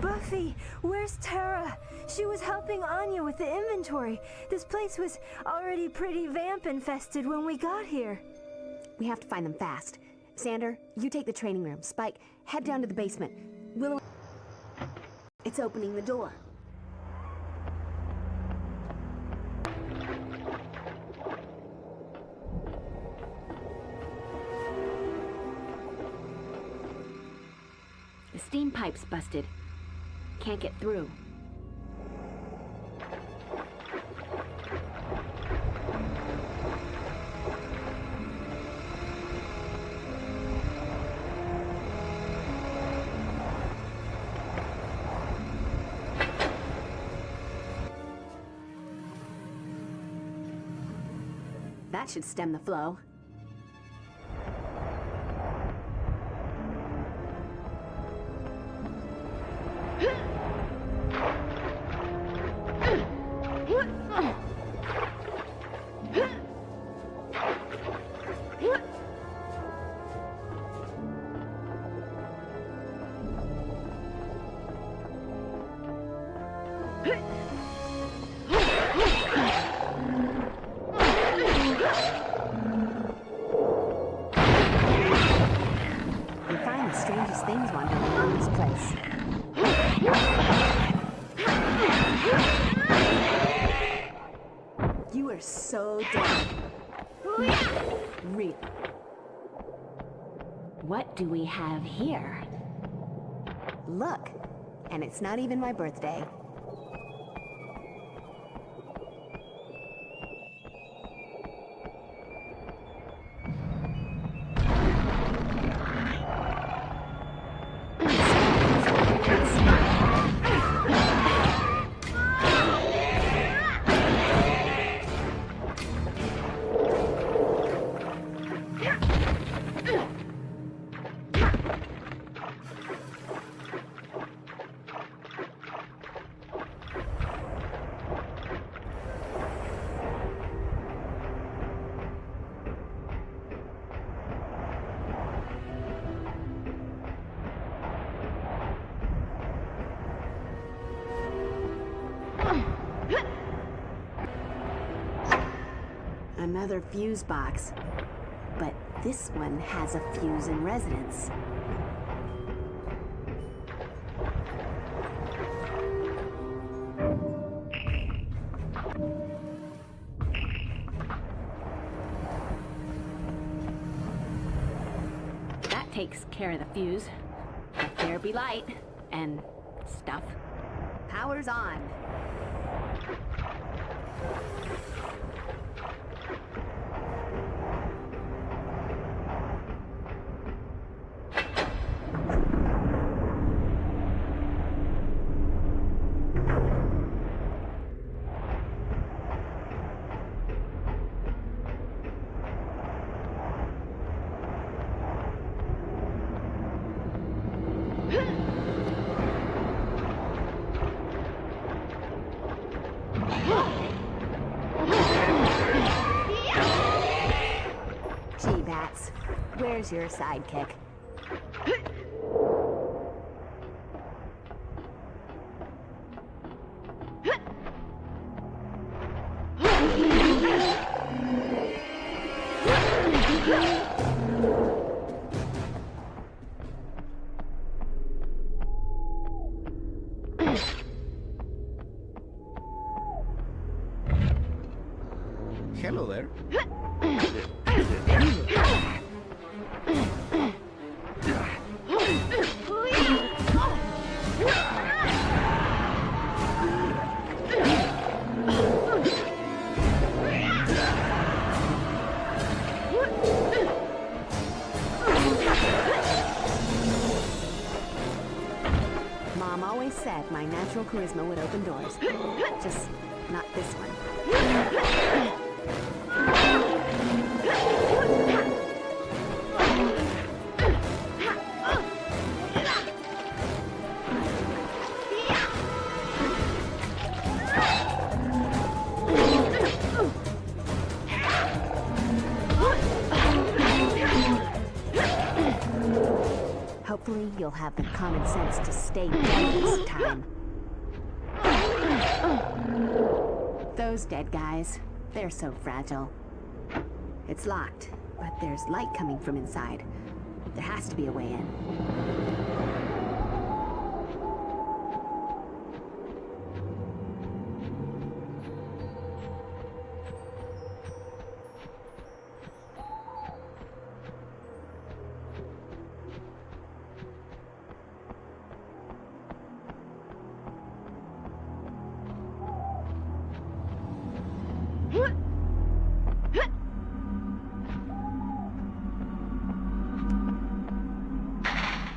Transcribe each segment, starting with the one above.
Buffy, where's Tara? She was helping Anya with the inventory. This place was already pretty vamp-infested when we got here. We have to find them fast. Sander, you take the training room. Spike, head down to the basement. Willow... It's opening the door. The steam pipe's busted. Can't get through. That should stem the flow. Things wandering around this place. You are so dead. Read. What do we have here? Look, and it's not even my birthday. Another fuse box, but this one has a fuse in residence. That takes care of the fuse. Let there be light and stuff. Power's on. Gee, Bats, where's your sidekick? Hello there. Mom always said my natural charisma would open doors. Just not this one. Hopefully, you'll have the common sense to stay dead this time. Those dead guys, they're so fragile. It's locked, but there's light coming from inside. There has to be a way in.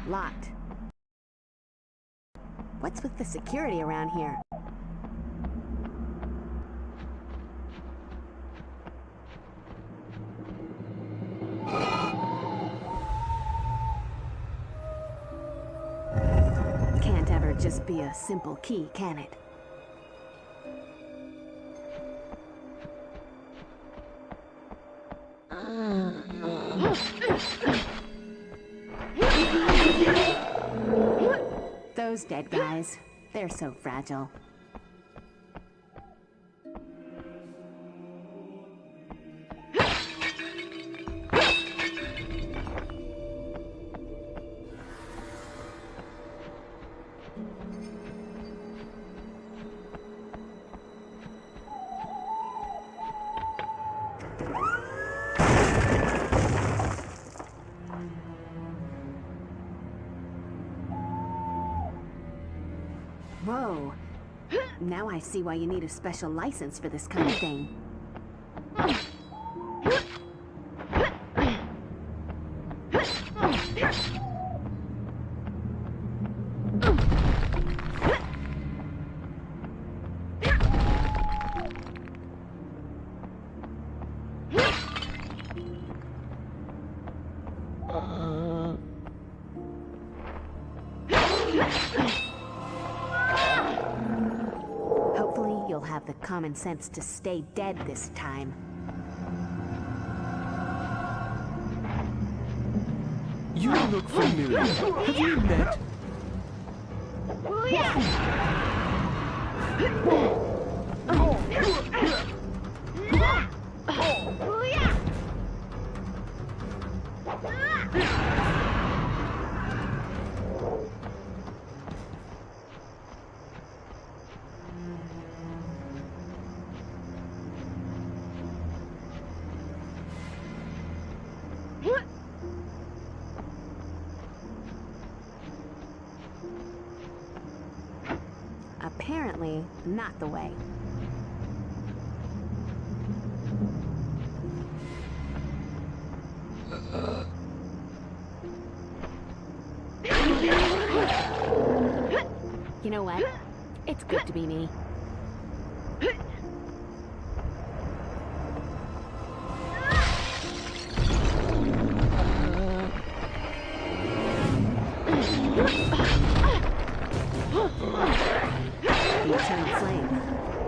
Locked. What's with the security around here? Can't ever just be a simple key, can it? Those dead guys, they're so fragile. Whoa. Now I see why you need a special license for this kind of thing. Hopefully, you'll have the common sense to stay dead this time. You look familiar. Have we met? Apparently, not the way. You know what? It's good to be me. The eternal flame.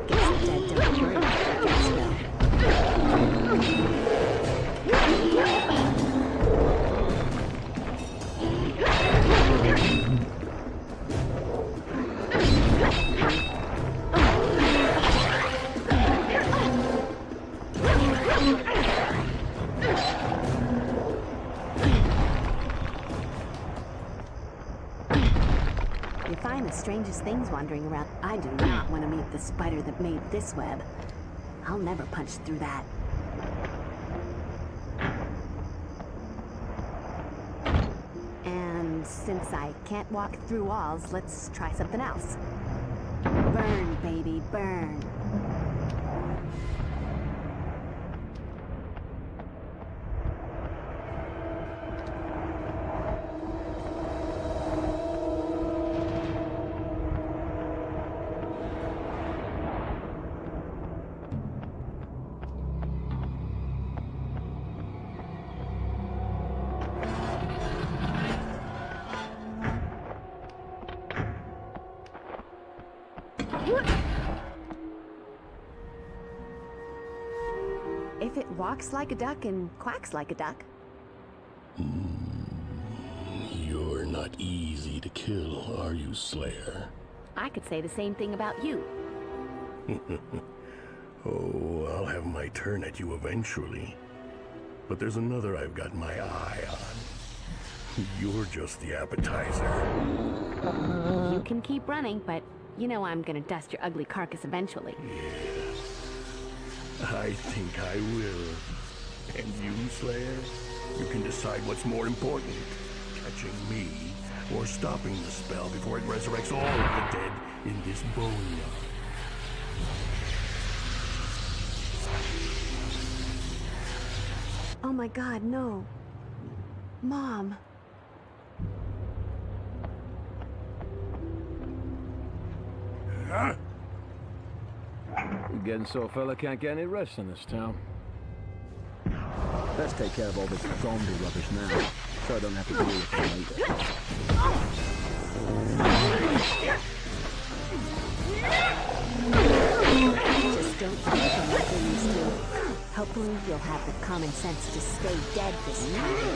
Guess the dead don't burn after gas spell. You find the strangest things wandering around. I do not want to meet the spider that made this web. I'll never punch through that. And since I can't walk through walls, let's try something else. Burn, baby, burn. If it walks like a duck and quacks like a duck. You're not easy. to kill, are you, Slayer? I could say the same thing about you. Oh, I'll have my turn at you eventually. But there's another I've got my eye on. You're just the appetizer. You can keep running, but you know I'm gonna dust your ugly carcass eventually. Yes. I think I will. And you, Slayer? You can decide what's more important. Catching me, or stopping the spell before it resurrects all of the dead in this boneyard. Oh my God, no. Mom. Huh? You're getting so a fella can't get any rest in this town. Let's take care of all this zombie rubbish now, so I don't have to deal with it later. Just don't think them like they used to. Hopefully you'll have the common sense to stay dead this time.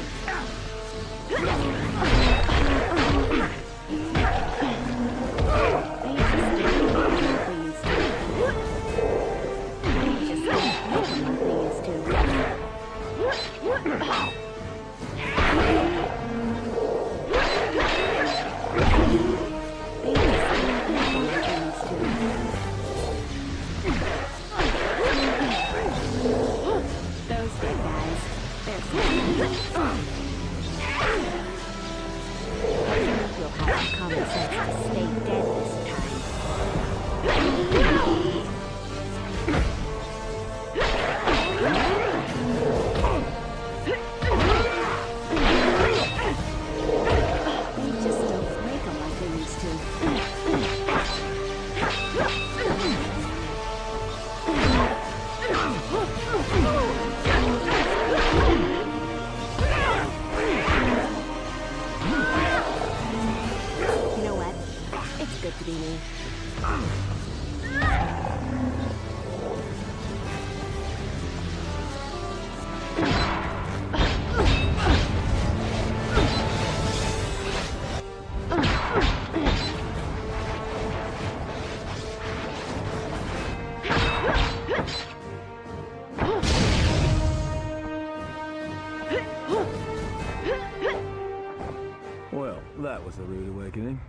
Well, that was a rude awakening.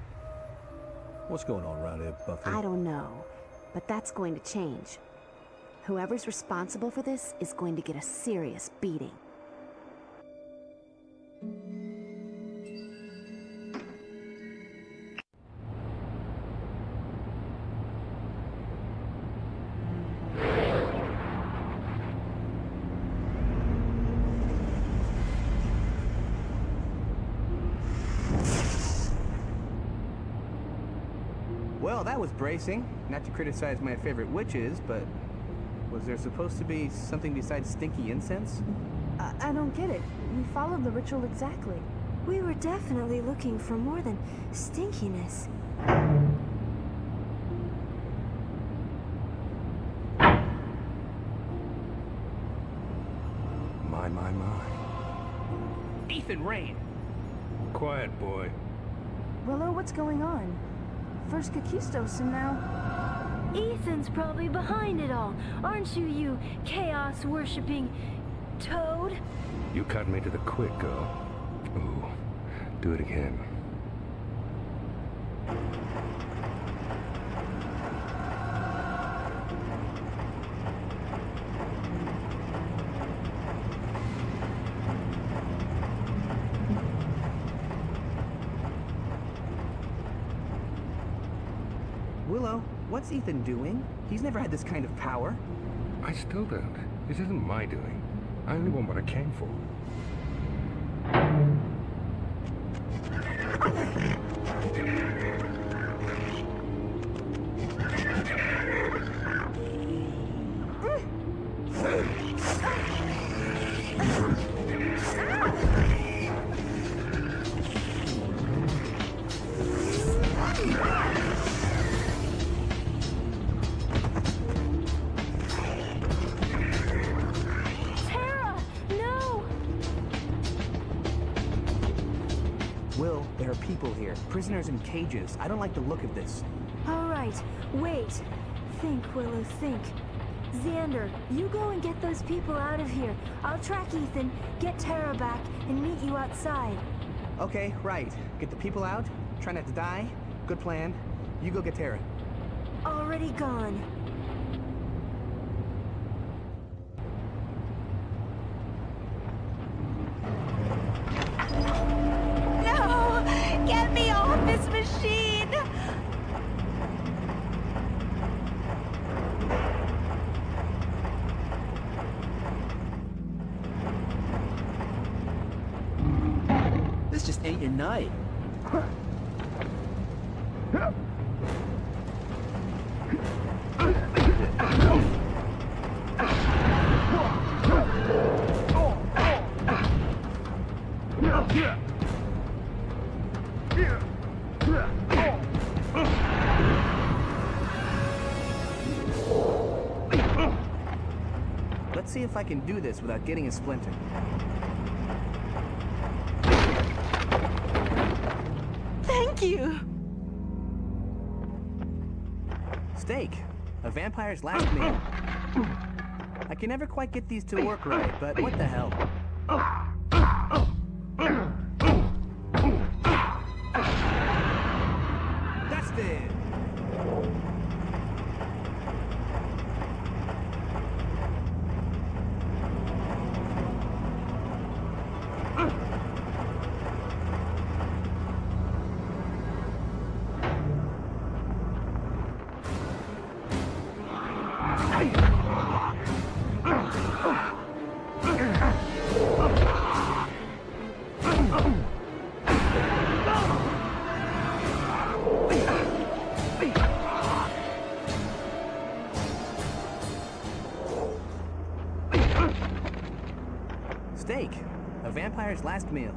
What's going on around here, Buffy? I don't know, but that's going to change. Whoever's responsible for this is going to get a serious beating. Well, that was bracing. Not to criticize my favorite witches, but was there supposed to be something besides stinky incense? I don't get it. We followed the ritual exactly. We were definitely looking for more than stinkiness. My. Ethan, Rain! Quiet, boy. Willow, what's going on? First Kakistos and now... Ethan's probably behind it all, aren't you, you chaos-worshipping toad? You cut me to the quick, girl. Ooh, do it again. Willow, what's Ethan doing? He's never had this kind of power. I still don't. This isn't my doing. I only want what I came for. prisoners in cages. I don't like the look of this. All right, wait. Think, Willow, think. Xander, you go and get those people out of here. I'll track Ethan, get Tara back, and meet you outside. Okay, right. Get the people out, try not to die. Good plan. You go get Tara. Already gone. No! Get me off this machine! This just ain't your night. Let's see if I can do this without getting a splinter. Thank you! Steak, a vampire's last meal. I can never quite get these to work right, but what the hell? Dusted! Steak, a vampire's last meal.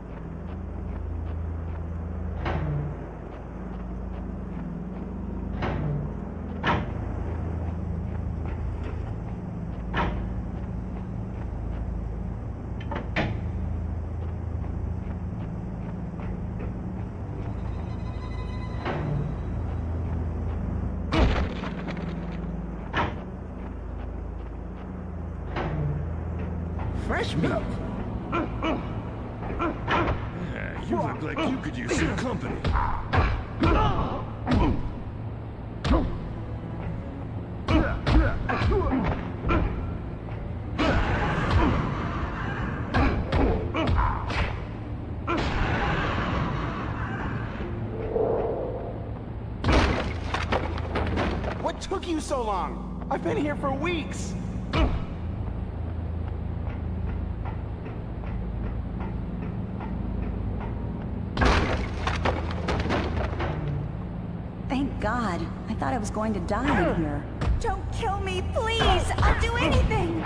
Fresh meat. Yeah, you look like you could use some company. What took you so long? I've been here for weeks. Thank God. I thought I was going to die in here. Don't kill me, please! I'll do anything!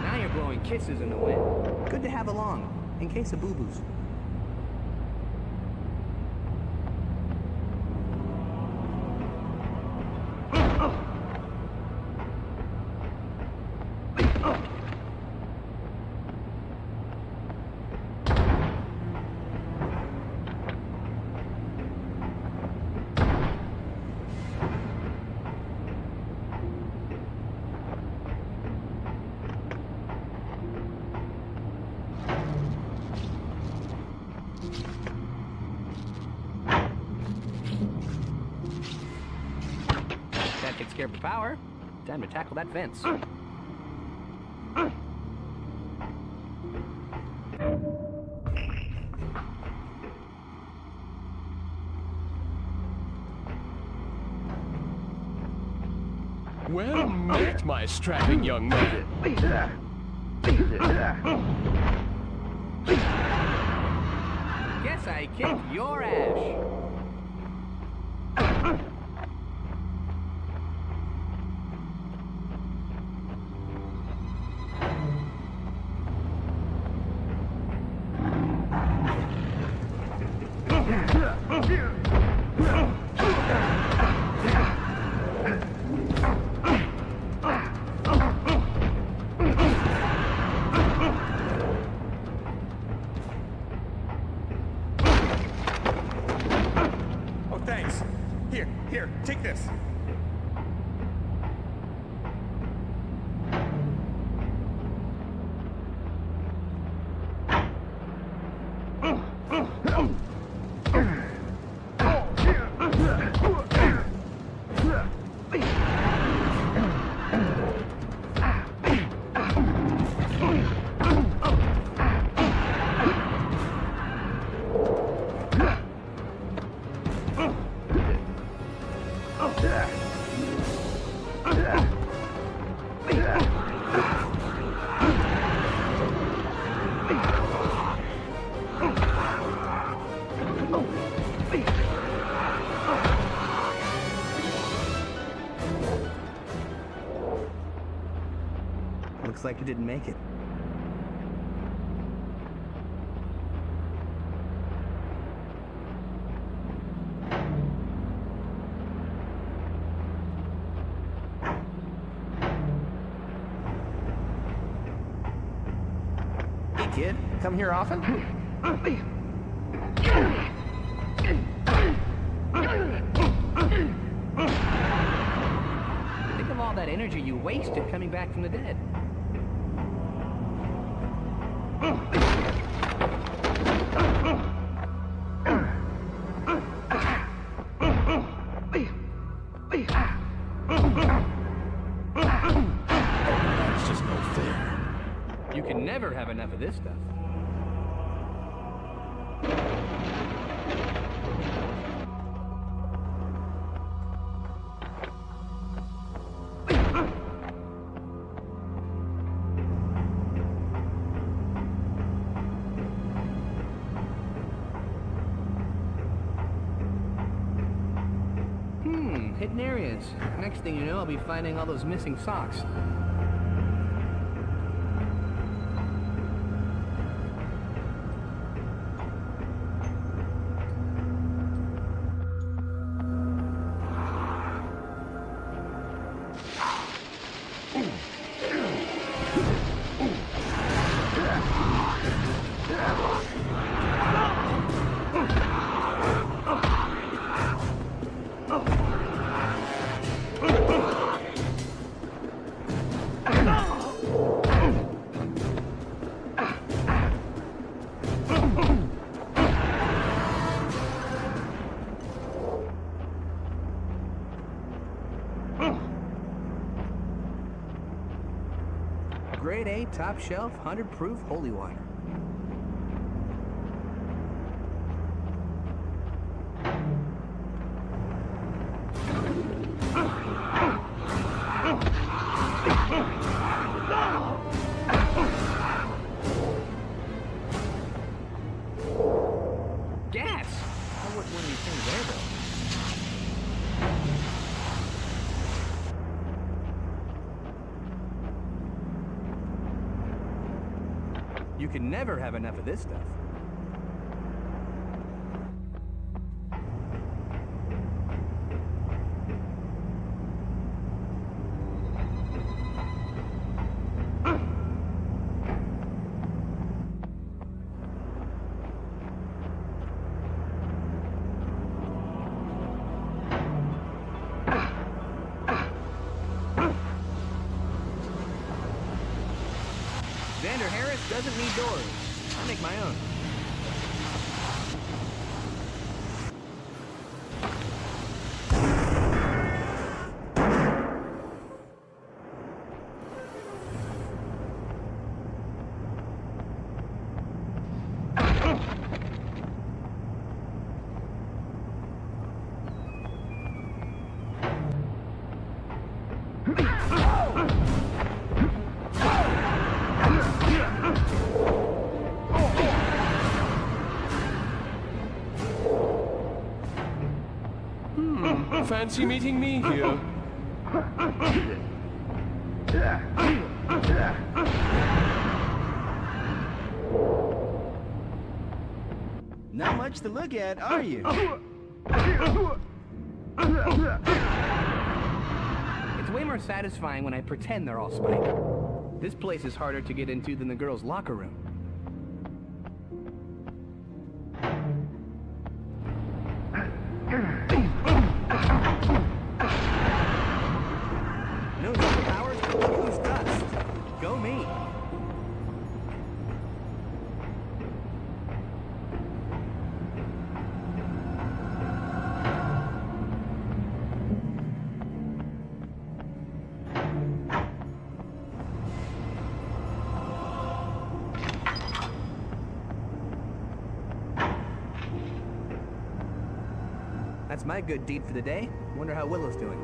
Now you're blowing kisses in the wind. Good to have along, in case of boo-boos. That takes care of the power. Time to tackle that fence. Well met, my strapping young man. Guess I kicked your ass. Thanks. Here, take this. Looks like you didn't make it. Hey, kid. Come here often? Think of all that energy you wasted coming back from the dead. It's just no fair. You can never have enough of this stuff. Hidden areas. Next thing you know, I'll be finding all those missing socks. Grade A, top shelf, 100 proof holy water. Gas! I wouldn't want anything there, though. You can never have enough of this stuff. Xander Harris doesn't need doors. I make my own. Fancy meeting me here? Not much to look at, are you? It's way more satisfying when I pretend they're all Spike. This place is harder to get into than the girls' locker room. That's my good deed for the day. Wonder how Willow's doing.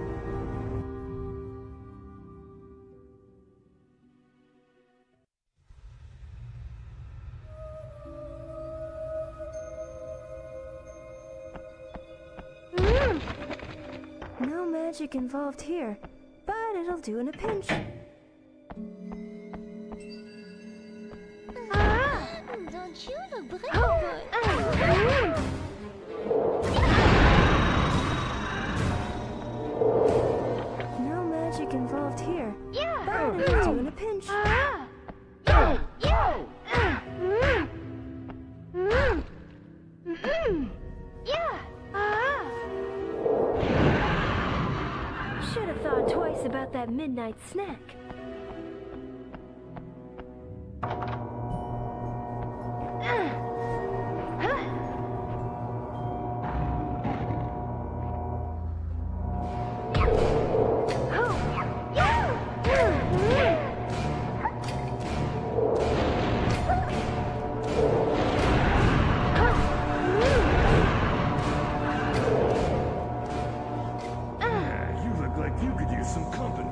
No magic involved here, but it'll do in a pinch. Don't you look good? No magic involved here, but it'll do in a pinch. Should have thought twice about that midnight snack. You look like you could use some company.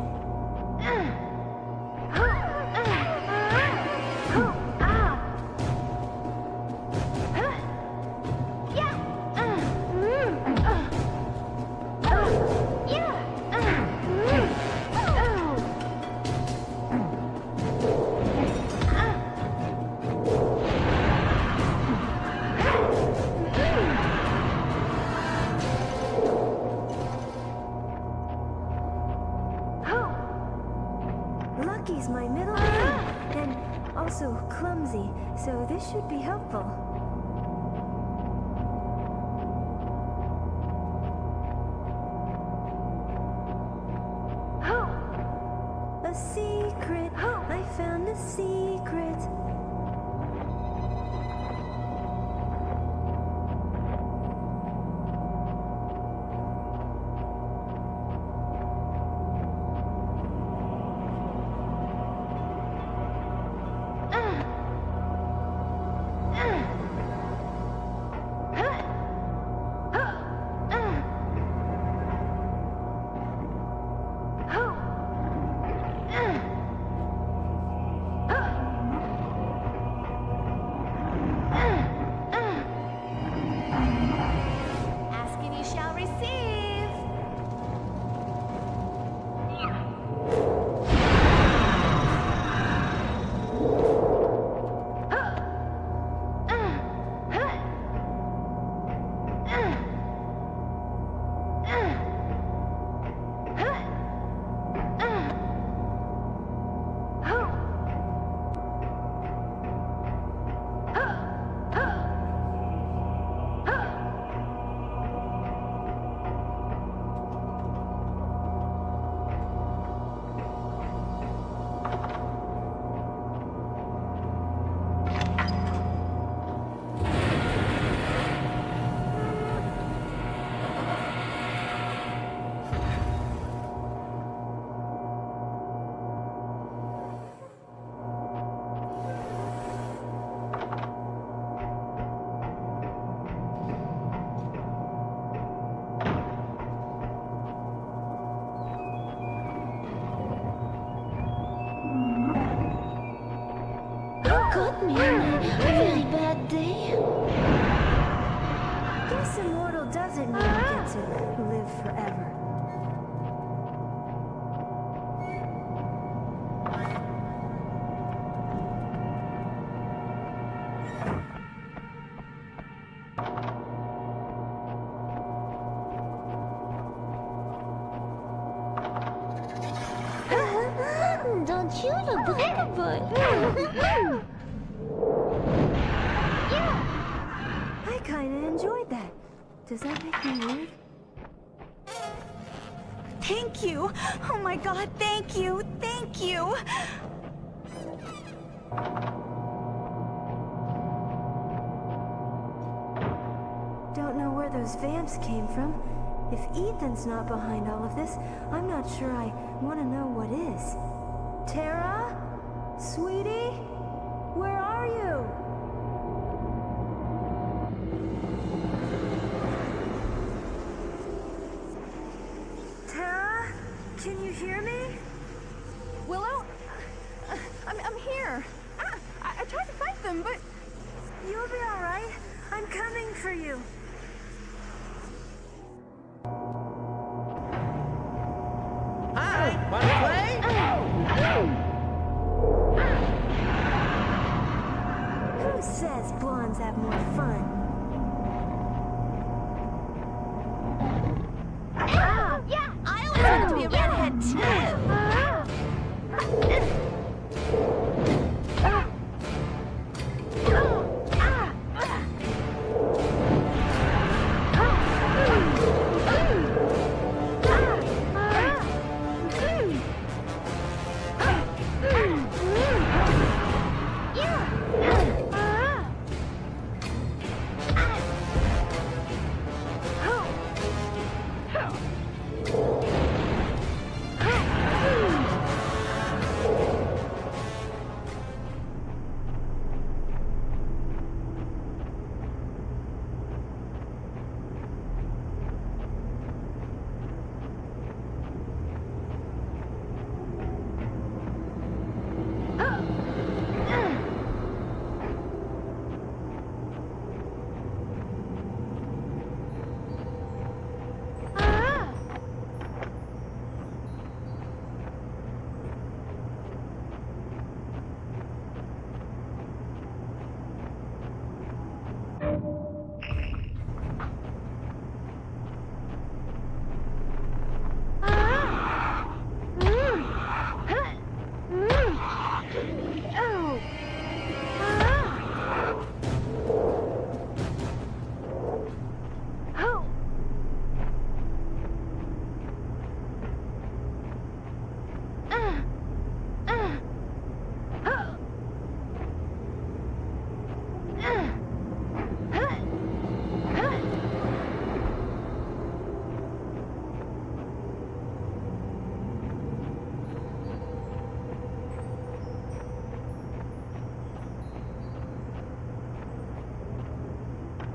Lucky's my middle name, and also clumsy, so this should be helpful. A secret! I found a secret! Ask and you shall receive. Got me on a very bad day. Guess immortal doesn't mean you get to live forever. Don't you look breakable? I kinda enjoyed that. Does that make me weird? Thank you! Oh my god, thank you! Thank you! Don't know where those vamps came from. If Ethan's not behind all of this, I'm not sure I want to know what is. Tara? Sweetie? Where are you? Can you hear me? Willow? I'm here. I tried to fight them, but... You'll be all right. I'm coming for you. Hi, wanna play? Who says blondes have more fun? Yeah, I always wanted to be a redhead, too.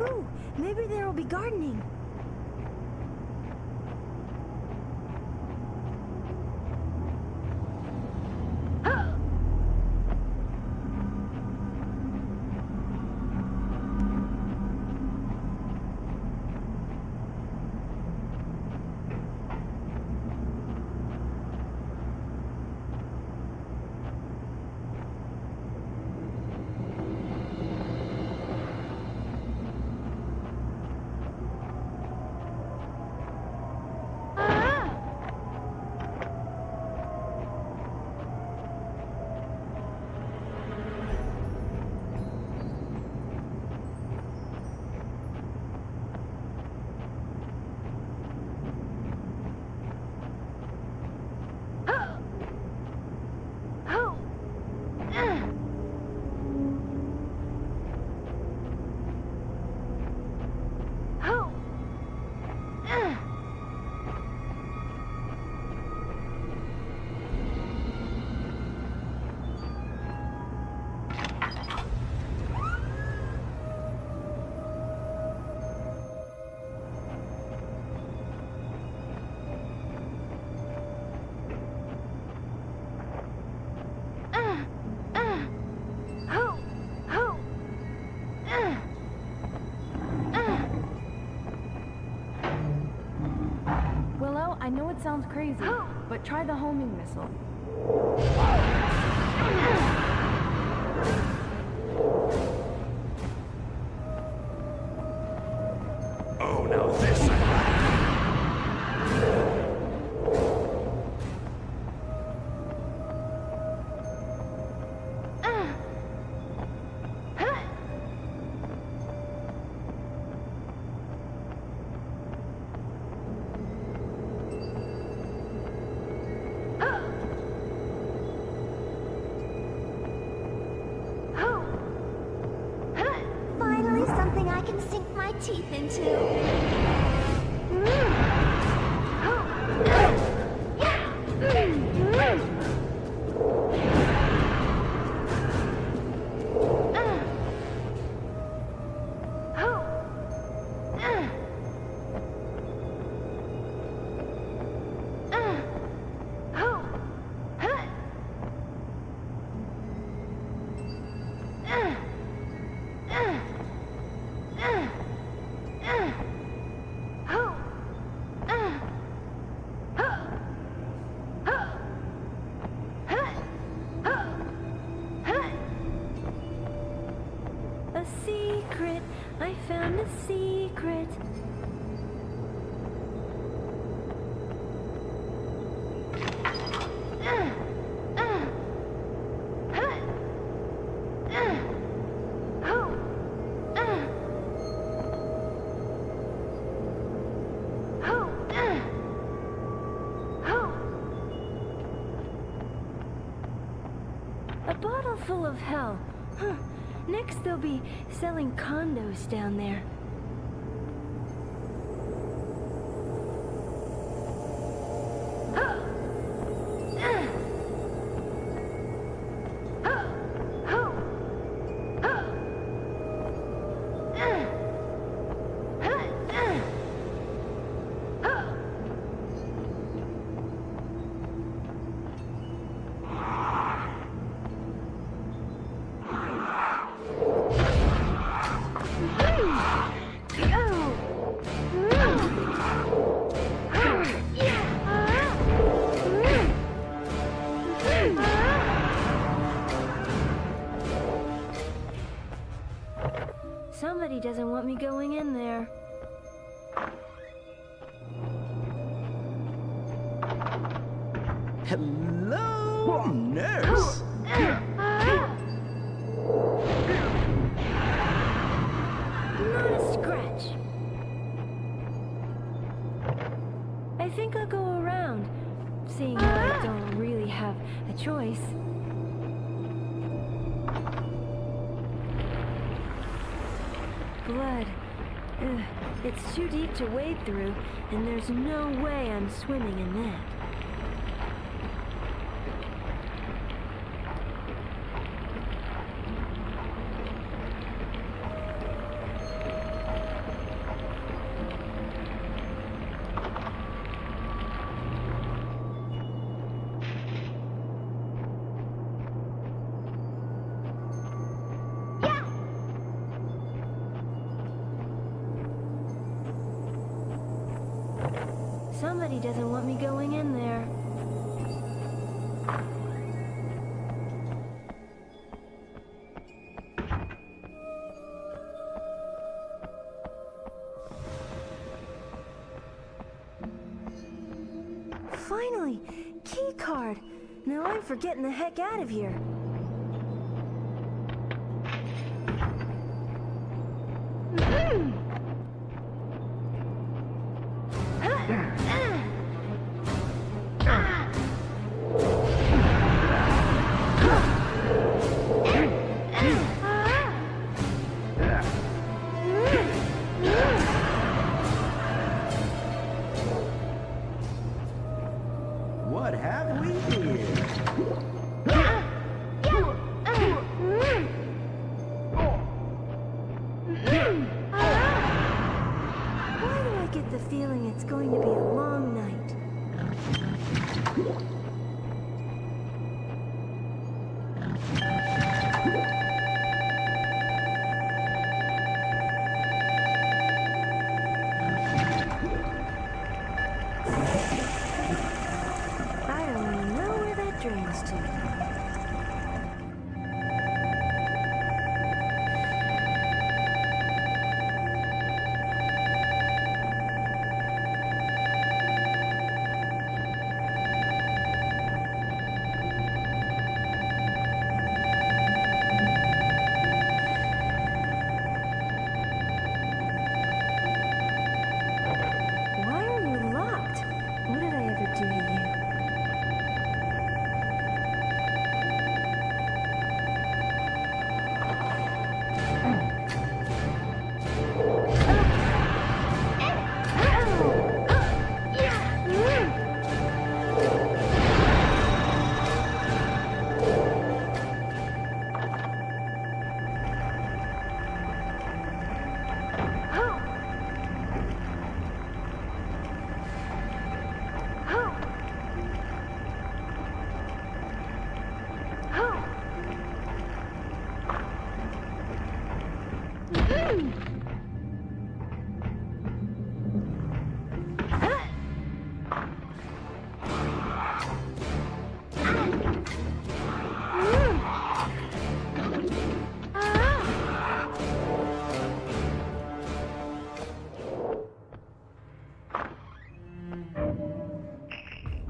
Ooh, maybe there will be gardening. Willow, I know it sounds crazy, but try the homing missile. Oh, now this I Finally, something I can sink my teeth into. full of hell. Huh. Next they'll be selling condos down there. Somebody doesn't want me going in there. Hello, nurse. Not a scratch. I think I'll go around, seeing how I don't really have a choice. Blood. Ugh, it's too deep to wade through, and there's no way I'm swimming in that. Somebody doesn't want me going in there. Finally! Key card! Now I'm for getting the heck out of here. What have we here? Why do I get the feeling it's going to be a long night? I don't even know where that drains to. Why are you locked? What did I ever do to you?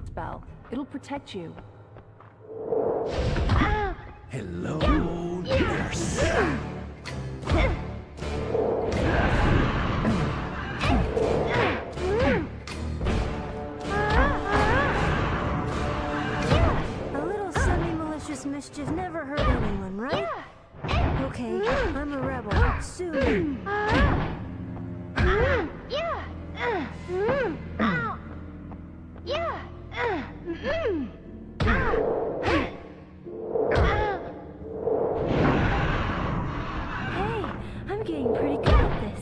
Spell. It'll protect you. Hello, nurse. A little semi-malicious mischief never hurt anyone, right? Okay, I'm a rebel. Sue me. Hey, I'm getting pretty good at this.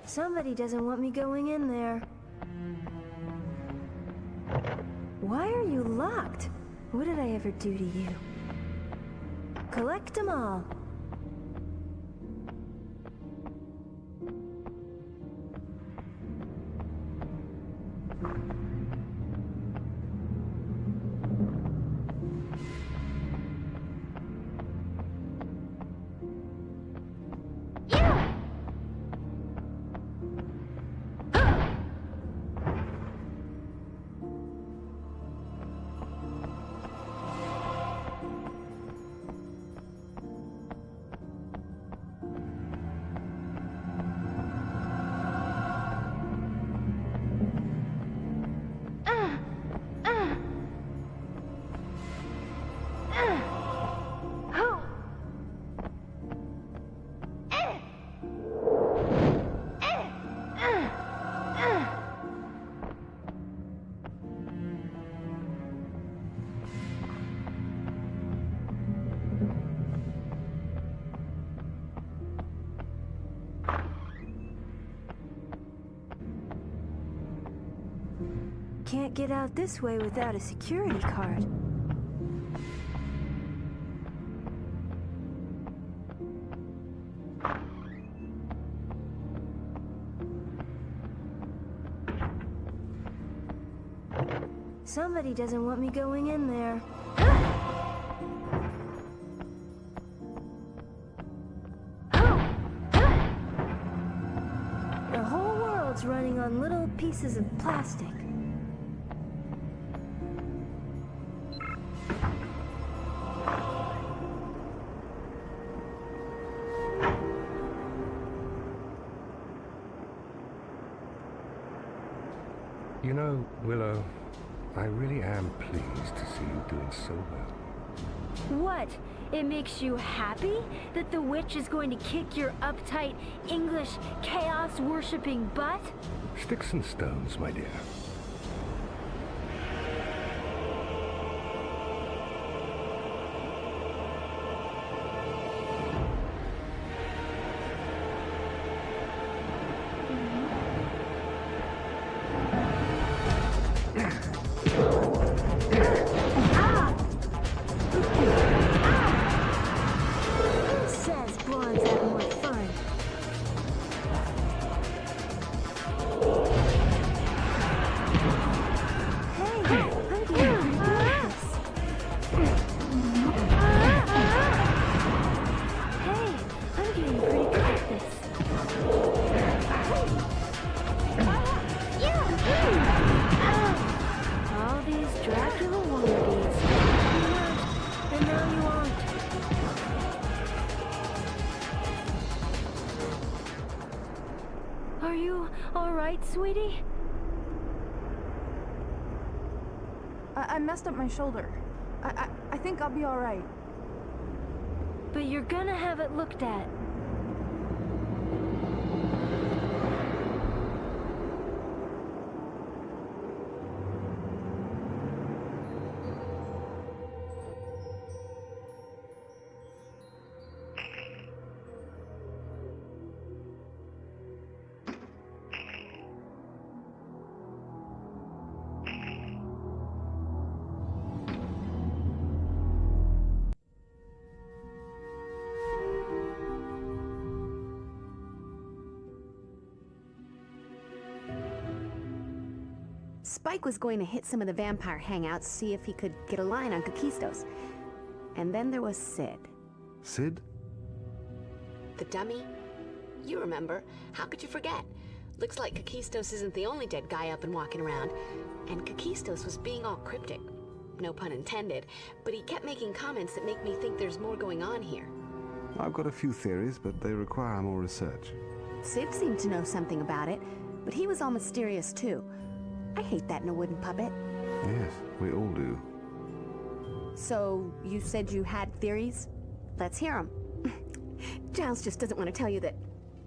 Somebody doesn't want me going in there. Why are you locked? What did I ever do to you? Collect them all. Can't get out this way without a security card. Somebody doesn't want me going in there. The whole world's running on little pieces of plastic. You know, Willow, I really am pleased to see you doing so well. What? It makes you happy that the witch is going to kick your uptight, English, chaos-worshipping butt? Sticks and stones, my dear. Are you all right, sweetie? I messed up my shoulder. I think I'll be all right. But you're gonna have it looked at. Spike was going to hit some of the vampire hangouts, see if he could get a line on Kakistos. And then there was Sid. Sid? The dummy? You remember. How could you forget? Looks like Kakistos isn't the only dead guy up and walking around. And Kakistos was being all cryptic. no pun intended, but he kept making comments that make me think there's more going on here. I've got a few theories, but they require more research. Sid seemed to know something about it, but he was all mysterious too. I hate that in a wooden puppet. Yes, we all do. So, you said you had theories? Let's hear them. Giles just doesn't want to tell you that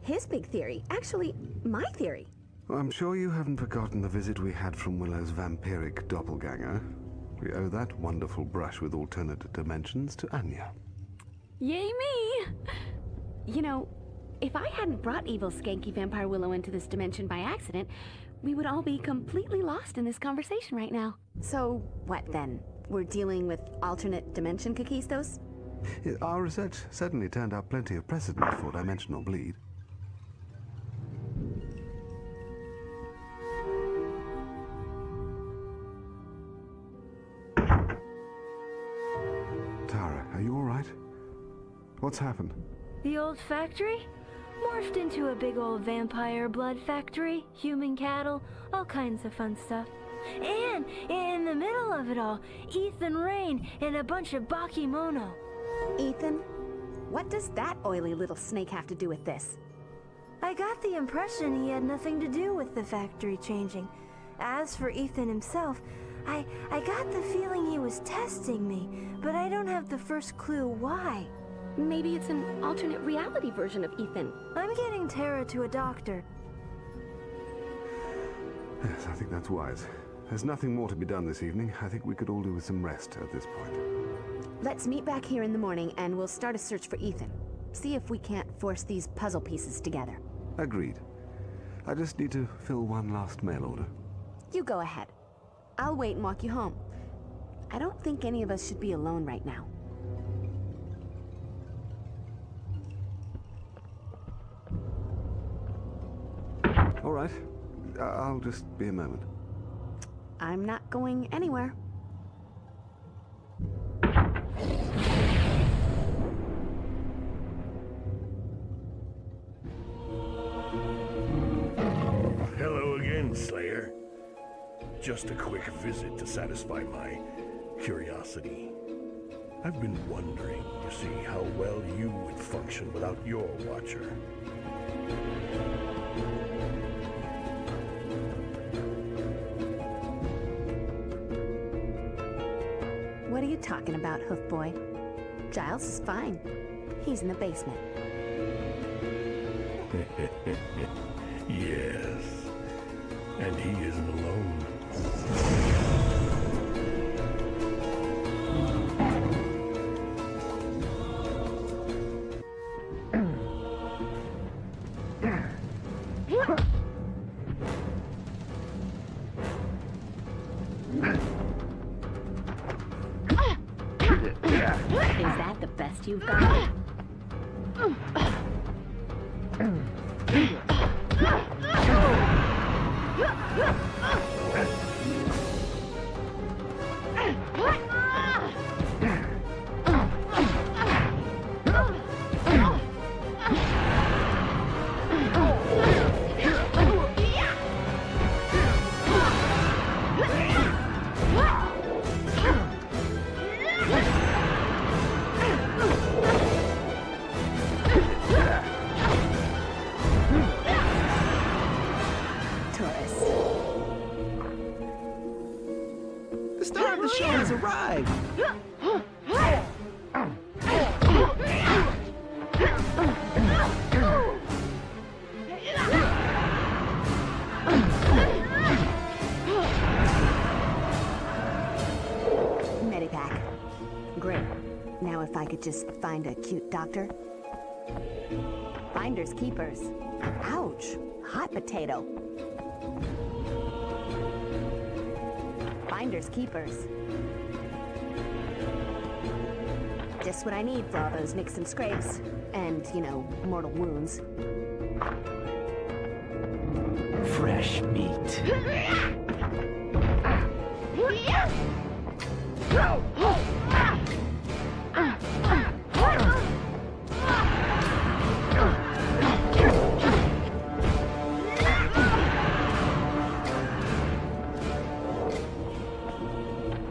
his big theory, actually, my theory. I'm sure you haven't forgotten the visit we had from Willow's vampiric doppelganger. We owe that wonderful brush with alternate dimensions to Anya. Yay me! You know, if I hadn't brought evil skanky vampire Willow into this dimension by accident, we would all be completely lost in this conversation right now. So, what then? We're dealing with alternate dimension Kakistos? Our research certainly turned up plenty of precedent for dimensional bleed. Tara, are you all right? What's happened? The old factory? Morphed into a big old vampire blood factory, human cattle, all kinds of fun stuff. And in the middle of it all, Ethan Rain and a bunch of Bakemono. Ethan? What does that oily little snake have to do with this? I got the impression he had nothing to do with the factory changing. As for Ethan himself, I got the feeling he was testing me, but I don't have the first clue why. Maybe it's an alternate reality version of Ethan. I'm getting Tara to a doctor. Yes, I think that's wise. There's nothing more to be done this evening. I think we could all do with some rest at this point. Let's meet back here in the morning and we'll start a search for Ethan. See if we can't force these puzzle pieces together. Agreed. I just need to fill one last mail order. You go ahead. I'll wait and walk you home. I don't think any of us should be alone right now. All right. I'll just be a moment. I'm not going anywhere. Hello again, Slayer. Just a quick visit to satisfy my curiosity. I've been wondering, you see, how well you would function without your watcher. What are you talking about, Hoof Boy? Giles is fine. He's in the basement. Yes. And he isn't alone. Is that the best you've got? The star of the show has arrived! Medipack. Great. Now if I could just find a cute doctor. Finders keepers. Ouch. Hot potato. Finders keepers. Just what I need for all those nicks and scrapes. And, you know, mortal wounds. Fresh meat.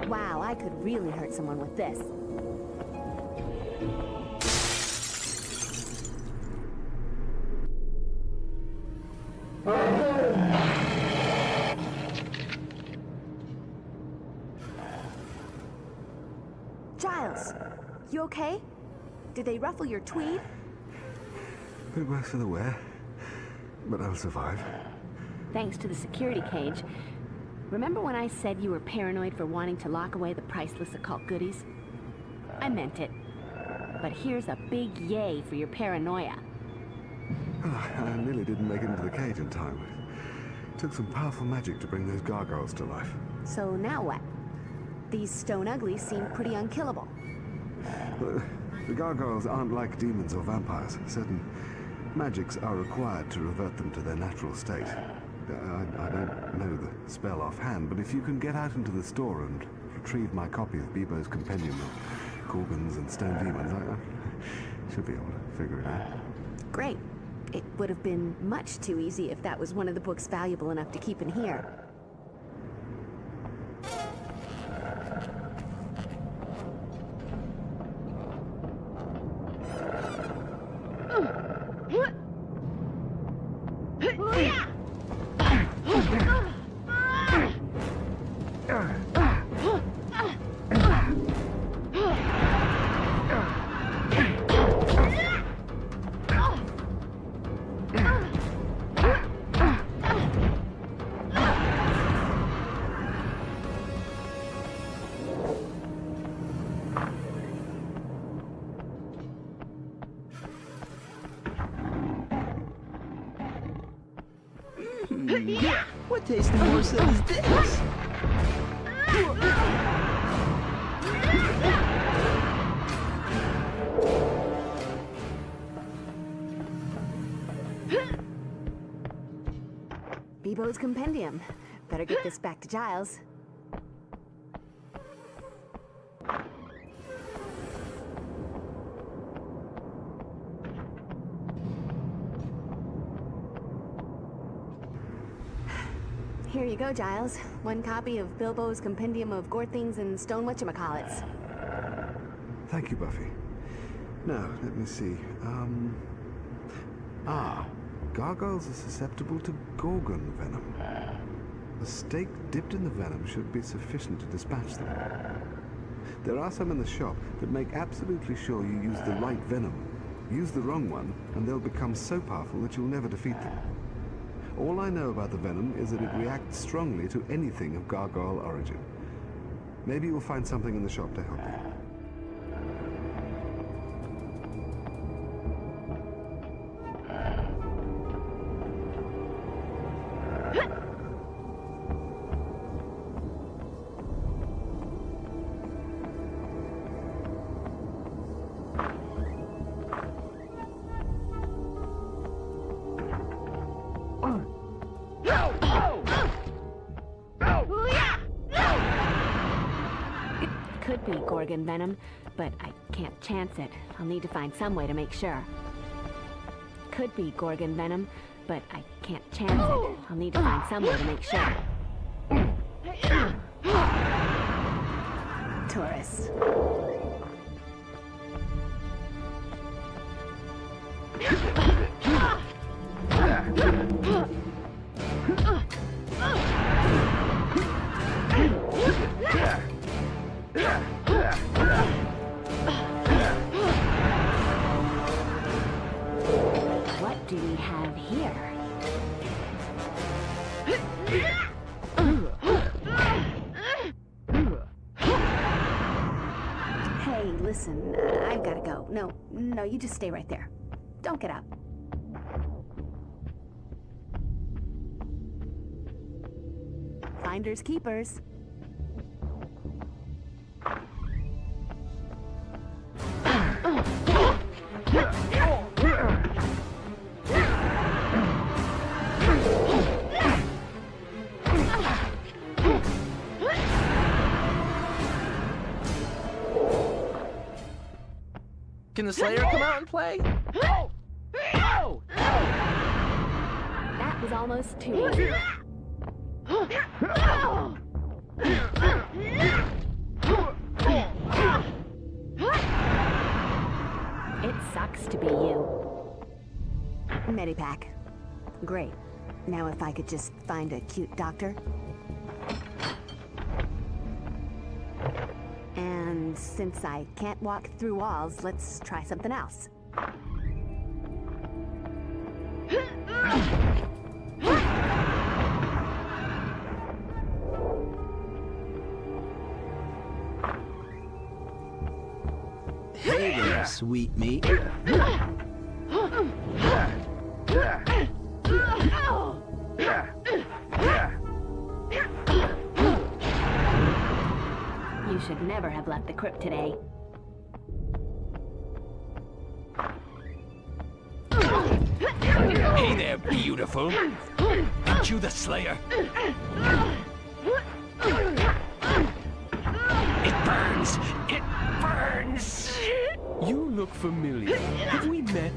Wow, I could really hurt someone with this. Giles, you okay? Did they ruffle your tweed? Bit worse for the wear, but I'll survive. Thanks to the security cage. Remember when I said you were paranoid for wanting to lock away the priceless occult goodies? I meant it. But here's a big yay for your paranoia. Oh, I nearly didn't make it into the cage in time. It took some powerful magic to bring those gargoyles to life. So now what? These stone uglies seem pretty unkillable. The gargoyles aren't like demons or vampires. Certain magics are required to revert them to their natural state. I don't know the spell offhand, but if you can get out into the store and retrieve my copy of Bebo's Compendium of Gorgons and Stone Demons, I should be able to figure it out. Great. It would have been much too easy if that was one of the books valuable enough to keep in here. What tasty morsel is this? Bebo's Compendium. Better get this back to Giles. Here you go, Giles. One copy of Bilbo's Compendium of Gorthings and Stone Whatchamacallits. Thank you, Buffy. Now, let me see. Gargoyles are susceptible to Gorgon venom. A stake dipped in the venom should be sufficient to dispatch them. There are some in the shop that make absolutely sure you use the right venom. Use the wrong one, and they'll become so powerful that you'll never defeat them. All I know about the venom is that it reacts strongly to anything of gargoyle origin. Maybe you'll find something in the shop to help you. Could be Gorgon venom, but I can't chance it. I'll need to find some way to make sure. Could be Gorgon venom, but I can't chance it. I'll need to find some way to make sure. Tourists. What do we have here? Hey, listen, I've gotta go. No, you just stay right there. Don't get up. Finders keepers. Can the Slayer come out and play? That was almost too easy. Medipack. Great. Now if I could just find a cute doctor. And since I can't walk through walls, let's try something else. Hey there, sweet meat. You should never have left the crypt today. Hey there, beautiful. Aren't you the Slayer? It burns! It burns! You look familiar. Have we met?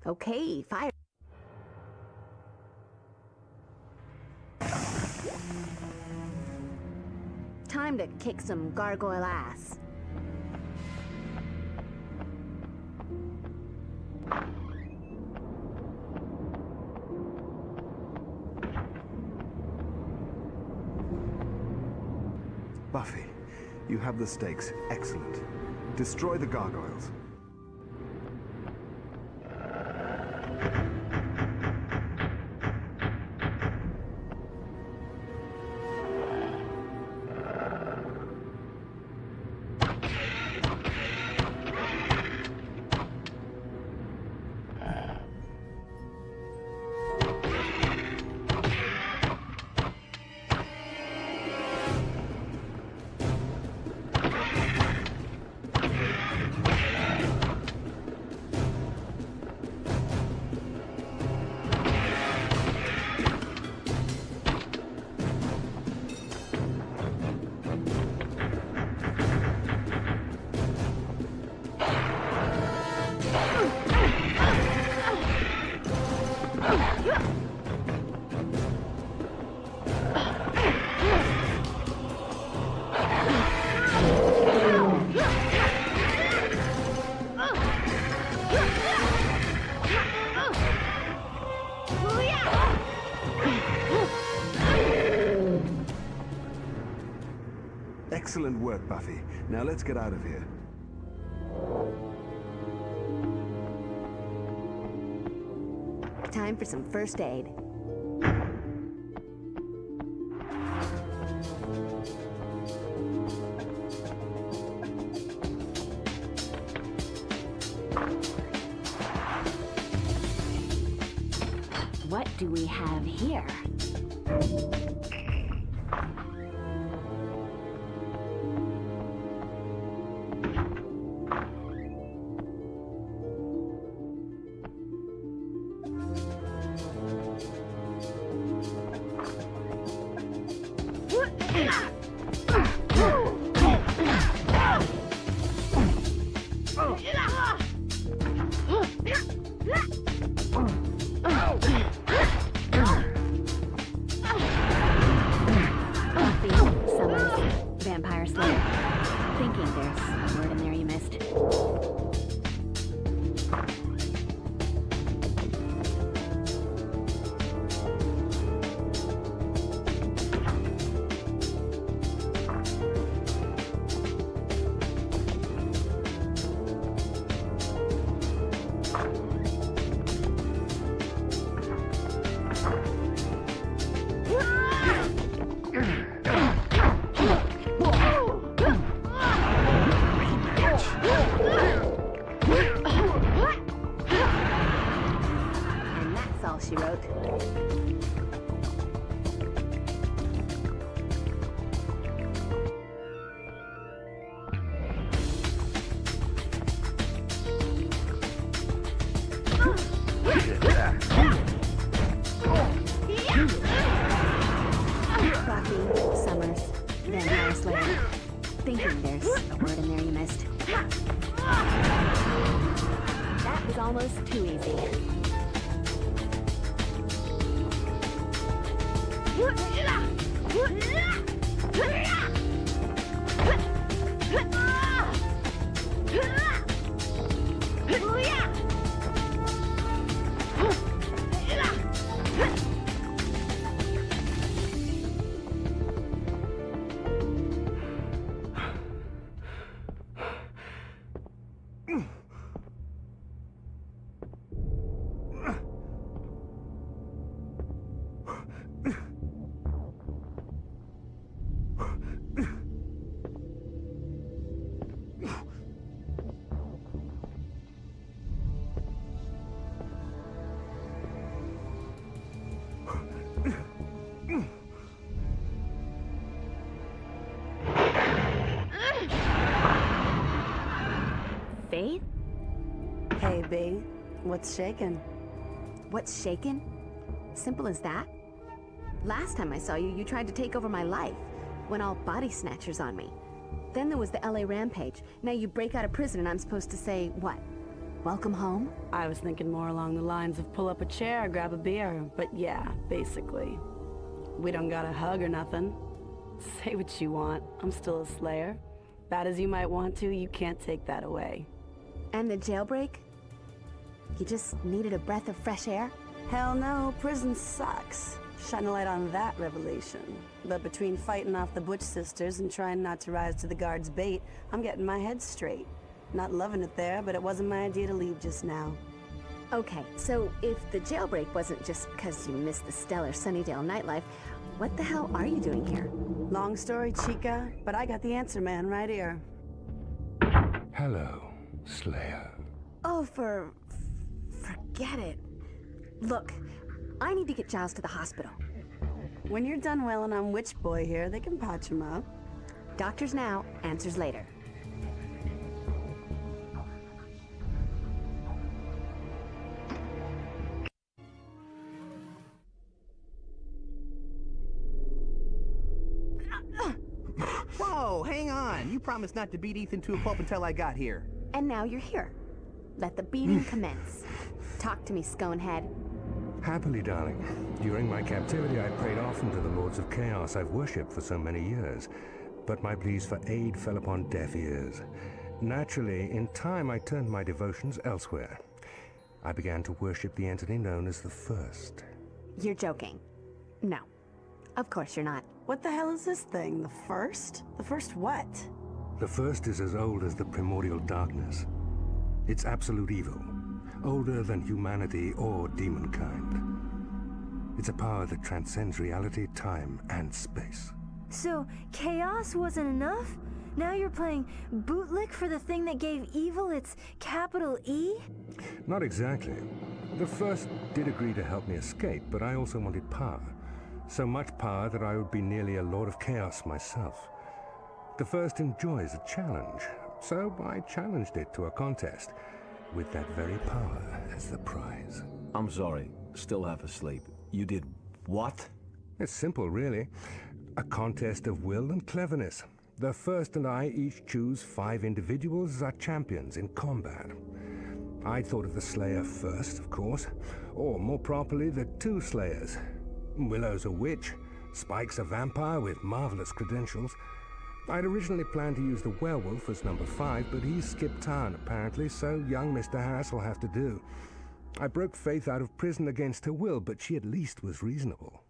Okay, fire. Time to kick some gargoyle ass. Buffy, you have the stakes. Excellent. Destroy the gargoyles. Excellent work, Buffy. Now let's get out of here. Time for some first aid. What do we have here? Vampire Slayer. Thinking there's a word in there you missed. And that's all she wrote. Buffy, Summers, Vampire Slayer. Thinking there's a word in there you missed. That was almost too easy. Faith? Hey, B. What's shaking? What's shaking? Simple as that. Last time I saw you, you tried to take over my life. Went all body snatchers on me. Then there was the LA rampage. Now you break out of prison and I'm supposed to say, what? Welcome home? I was thinking more along the lines of pull up a chair, grab a beer. But yeah, basically. We don't got a hug or nothing. Say what you want. I'm still a slayer. Bad as you might want to, you can't take that away. And the jailbreak? You just needed a breath of fresh air? Hell no, prison sucks. Shine a light on that revelation. But between fighting off the Butch sisters and trying not to rise to the guard's bait, I'm getting my head straight. Not loving it there, but it wasn't my idea to leave just now. Okay, so if the jailbreak wasn't just because you missed the stellar Sunnydale nightlife, what the hell are you doing here? Long story, chica, but I got the answer, man, right here. Hello, Slayer. Oh, forget it. Look, I need to get Giles to the hospital. When you're done wailing on Witch Boy here, they can patch him up. Doctors now, answers later. Whoa, hang on. You promised not to beat Ethan to a pulp until I got here. And now you're here. Let the beating commence. Talk to me, Sconehead. Happily, darling. During my captivity, I prayed often to the Lords of Chaos I've worshipped for so many years, but my pleas for aid fell upon deaf ears. Naturally, in time, I turned my devotions elsewhere. I began to worship the entity known as the First. You're joking. No. Of course you're not. What the hell is this thing? The First? The First what? The First is as old as the primordial darkness. It's absolute evil, older than humanity or demonkind. It's a power that transcends reality, time, and space. So, chaos wasn't enough? Now you're playing bootlick for the thing that gave evil its capital E? Not exactly. The First did agree to help me escape, but I also wanted power. So much power that I would be nearly a Lord of Chaos myself. The First enjoys a challenge, so I challenged it to a contest, with that very power as the prize. I'm sorry, still half asleep. You did what? It's simple, really. A contest of will and cleverness. The First and I each choose 5 individuals as our champions in combat. I thought of the Slayer first, of course, or more properly, the 2 Slayers. Willow's a witch, Spike's a vampire with marvelous credentials. I'd originally planned to use the werewolf as number 5, but he skipped town, apparently, so young Mr. Harris will have to do. I broke Faith out of prison against her will, but she at least was reasonable.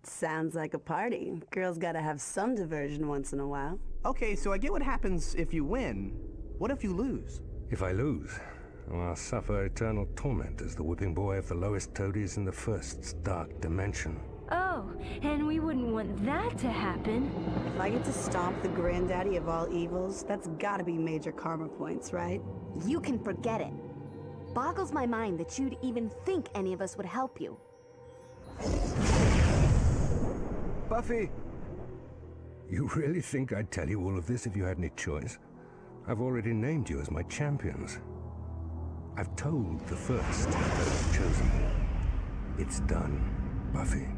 Sounds like a party. Girls gotta have some diversion once in a while. Okay, so I get what happens if you win. What if you lose? If I lose, I'll suffer eternal torment as the whipping boy of the lowest toadies in the First's dark dimension. Oh, and we wouldn't want that to happen. If I get to stomp the granddaddy of all evils, that's gotta be major karma points, right? You can forget it. Boggles my mind that you'd even think any of us would help you. Buffy! You really think I'd tell you all of this if you had any choice? I've already named you as my champions. I've told the First that I've chosen. It's done, Buffy.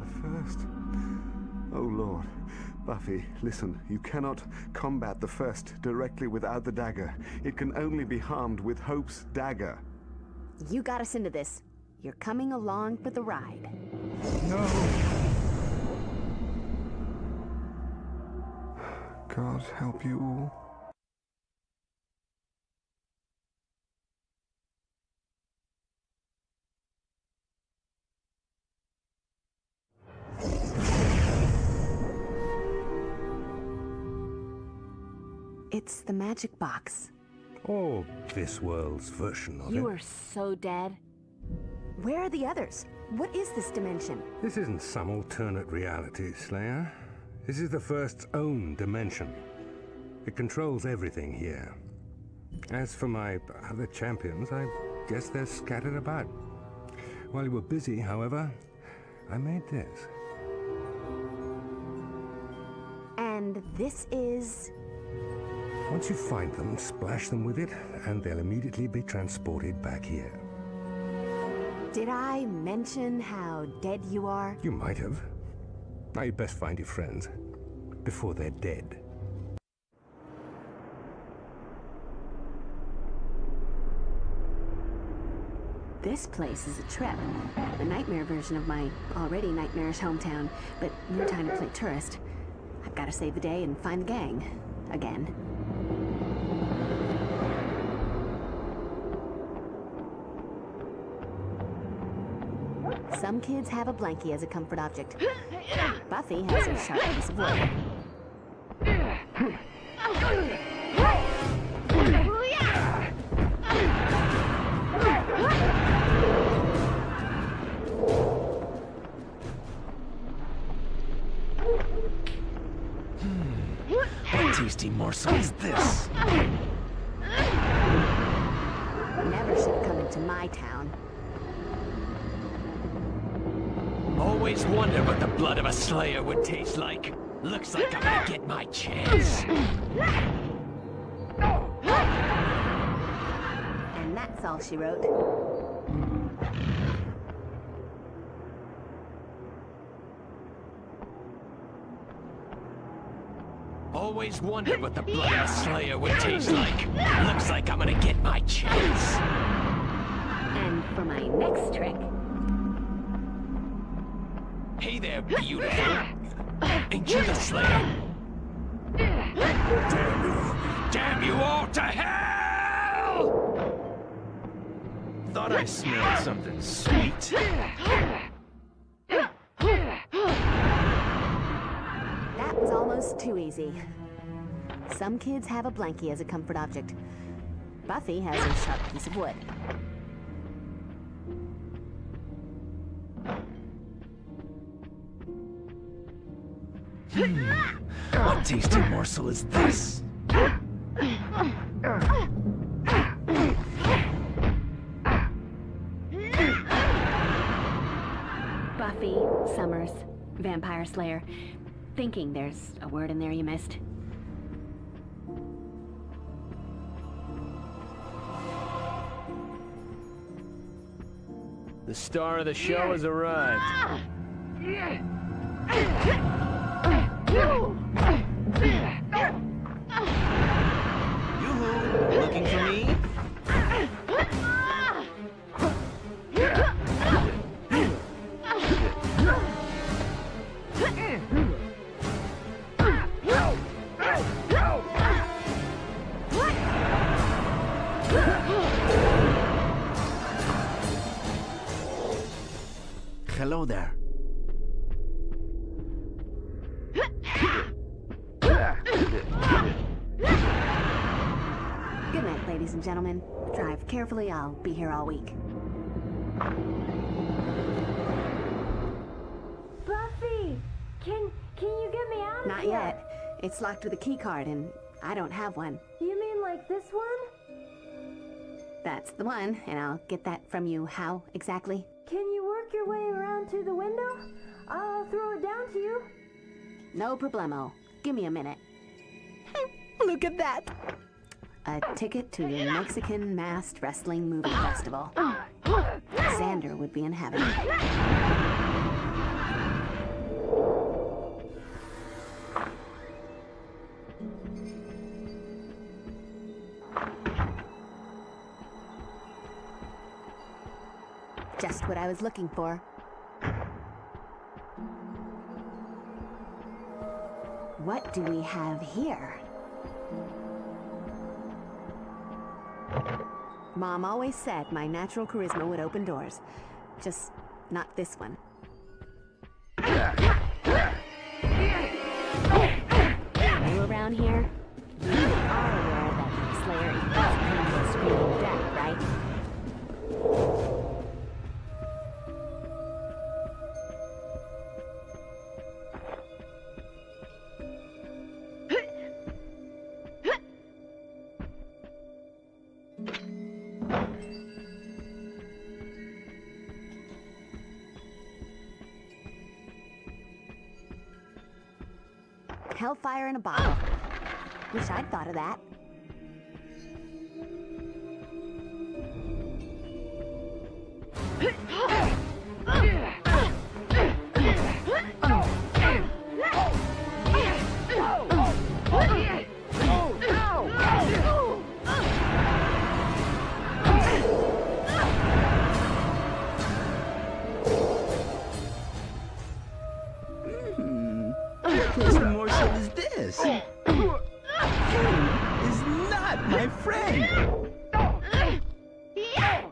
The First? Oh, Lord. Buffy, listen, you cannot combat the first directly without the dagger. It can only be harmed with Hope's dagger. You got us into this. You're coming along for the ride. No! God help you all. It's the magic box. Or this world's version of it. You are so dead. Where are the others? What is this dimension? This isn't some alternate reality, Slayer. This is the First's own dimension. It controls everything here. As for my other champions, I guess they're scattered about. While you were busy, however, I made this. And this is... Once you find them, splash them with it, and they'll immediately be transported back here. Did I mention how dead you are? You might have. Now you'd best find your friends before they're dead. This place is a trip. A nightmare version of my already nightmarish hometown, but no time to play tourist. I've got to save the day and find the gang. Again. Some kids have a blankie as a comfort object. Buffy has a sharp piece of wood. What tasty morsel is this? Never should have come into my town. Always wondered what the blood of a slayer would taste like. Looks like I'm gonna get my chance. And that's all she wrote. Always wondered what the blood of a slayer would taste like. Looks like I'm gonna get my chance. And for my next trick... Hey there, beautiful. Ain't you the slayer? Damn you! Damn you all to hell! Thought I smelled something sweet. That was almost too easy. Some kids have a blankie as a comfort object. Buffy has a sharp piece of wood. What tasty morsel is this? Buffy, Summers, Vampire Slayer. Thinking there's a word in there you missed. The star of the show has arrived. Yoo-hoo! Looking for me? Hello there. Good night, ladies and gentlemen. Drive carefully, I'll be here all week. Buffy! Can you get me out of Not here? yet. It's locked with a key card, and I don't have one. You mean like this one? That's the one, and I'll get that from you. How exactly? Can you work your way around to the window? I'll throw it down to you. No problemo. Give me a minute. Look at that! A ticket to the Mexican Masked Wrestling Movie Festival. Xander would be in heaven. what I was looking for. What do we have here? Mom always said my natural charisma would open doors. Just not this one. You around here? You are aware that the Slayer equals painful screaming death, right? Hellfire in a bottle. Wish I'd thought of that. What morsel is this? He is not my friend. Yeah,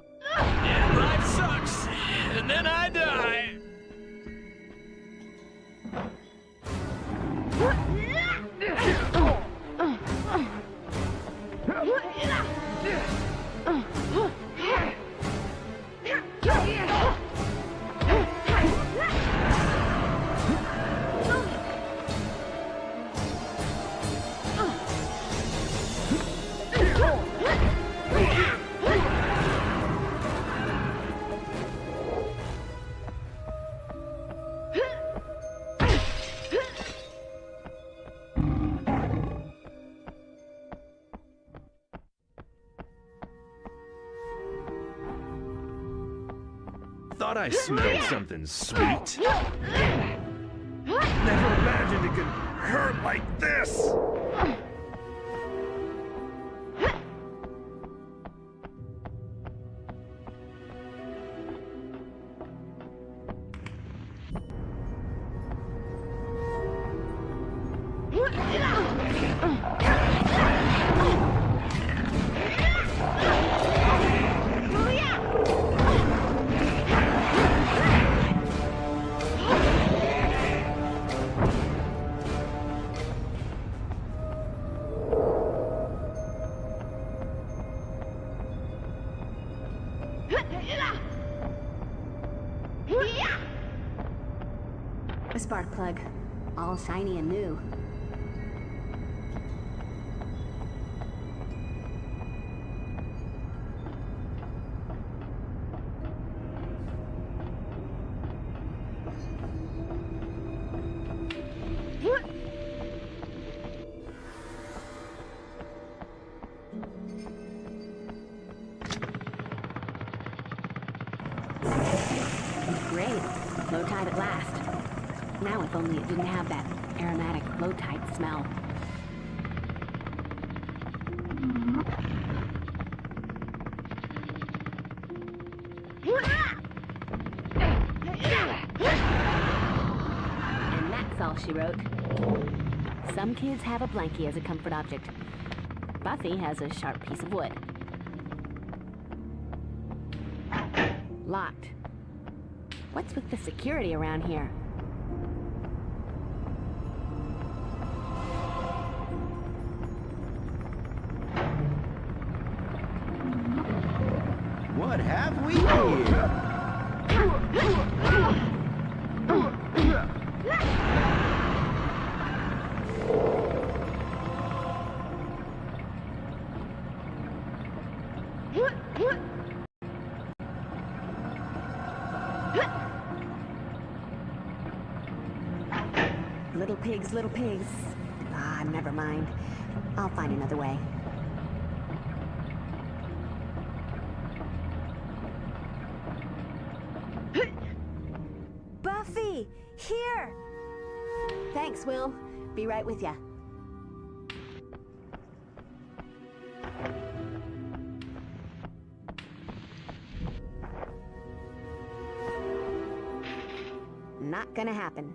life sucks. And then I die. Thought I smelled something sweet. Never imagined it could hurt like this! A spark plug. All shiny and new. Great. Low tide at last. Now if only it didn't have that aromatic low tide smell. And that's all she wrote. Some kids have a blankie as a comfort object. Buffy has a sharp piece of wood. Locked. What's with the security around here? What have we here? Little pigs, little pigs. Ah, never mind. I'll find another way. Buffy! Here! Thanks, Will. Be right with ya. not gonna happen.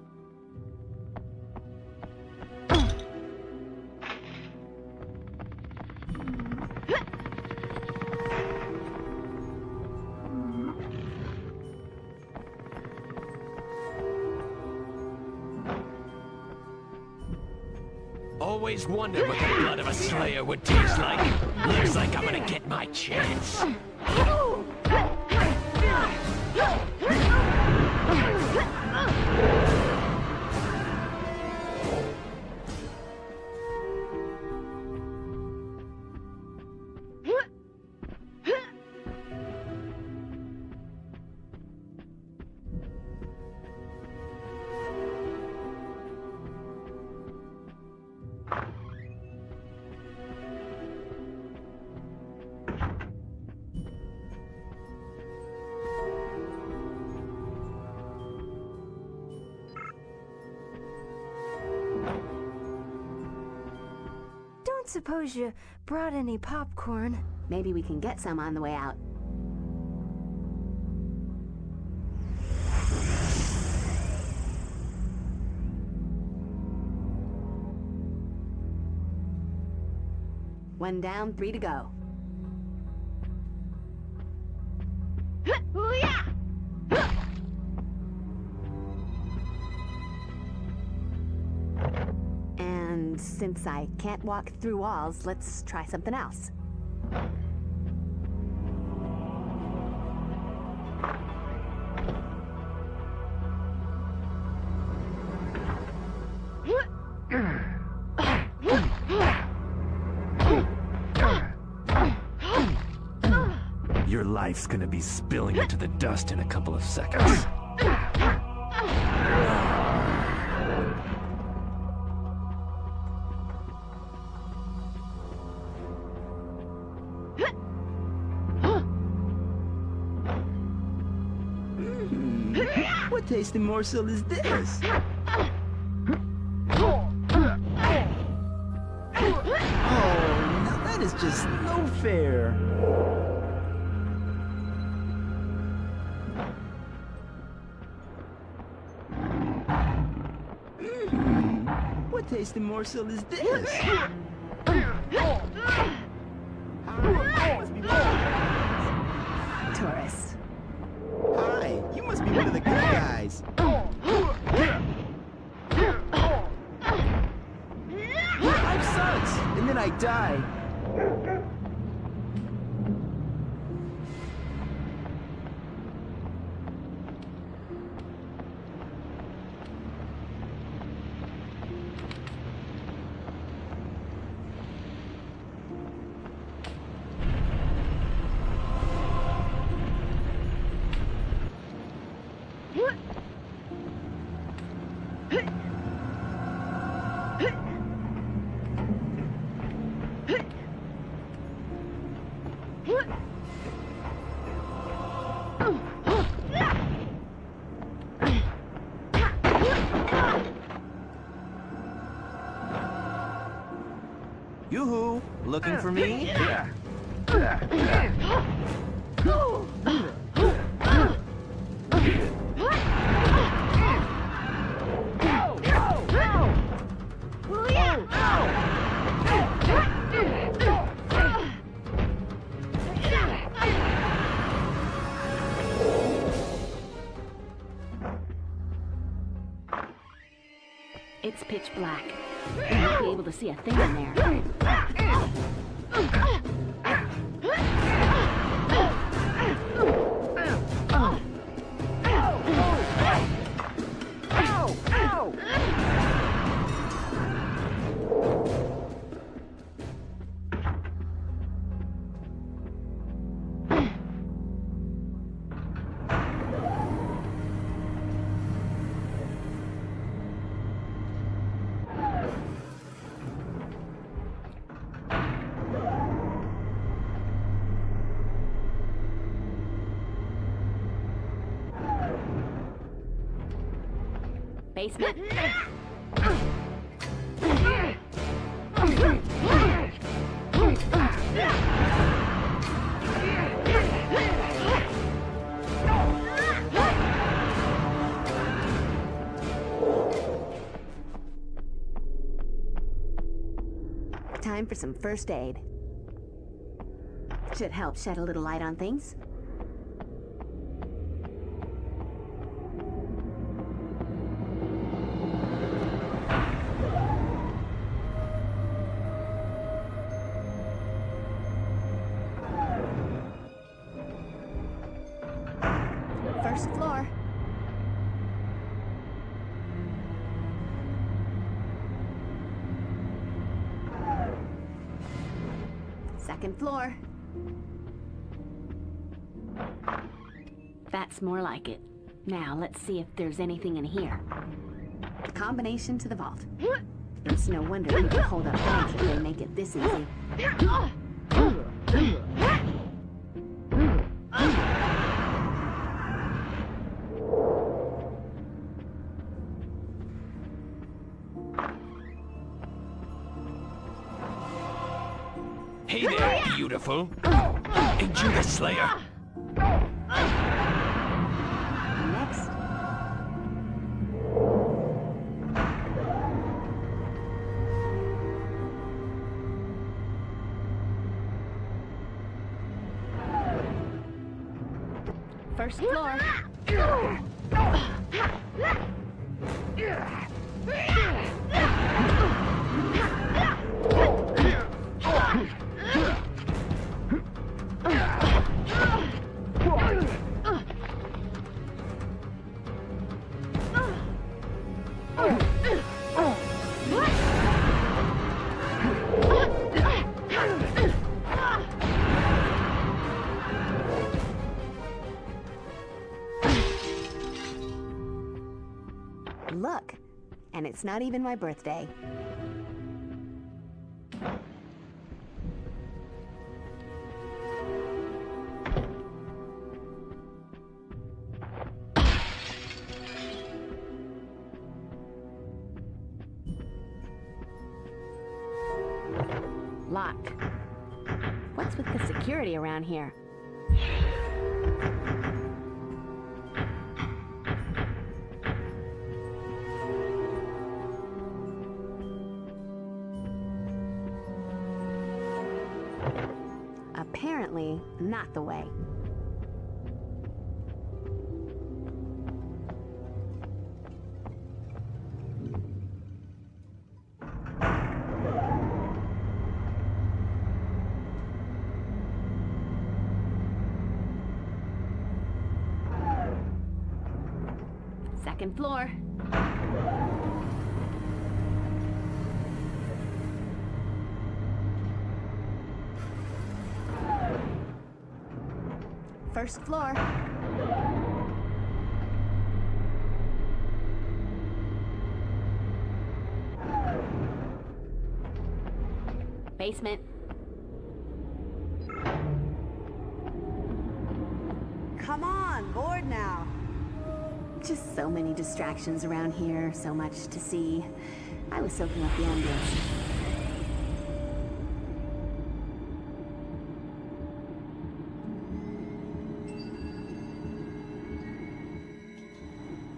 Always wondered what the blood of a slayer would taste like. Looks like I'm gonna get my chance. Don't suppose you brought any popcorn? Maybe we can get some on the way out. One down, 3 to go. And since I can't walk through walls, let's try something else. Your life's gonna be spilling into the dust in a couple of seconds. What tasty morsel is this? Oh, now that is just no fair. What tasty morsel is this? Tourist. Hi, you must be one of the good guys. 5 sucks, and then I die. Yoo-hoo, looking for me? It's pitch black. You won't be able to see a thing in there. Basement. time for some first aid. Should help shed a little light on things. First floor. Second floor. That's more like it. Now, let's see if there's anything in here. The combination to the vault. It's no wonder people hold up banks if they make it this easy. Hey there, beautiful. Ain't you the Slayer? Next. First floor. Look, and it's not even my birthday. Locked. What's with the security around here? Apparently, not the way. Second floor. First floor. Basement. Come on, bored now. Just so many distractions around here, so much to see. I was soaking up the ambience.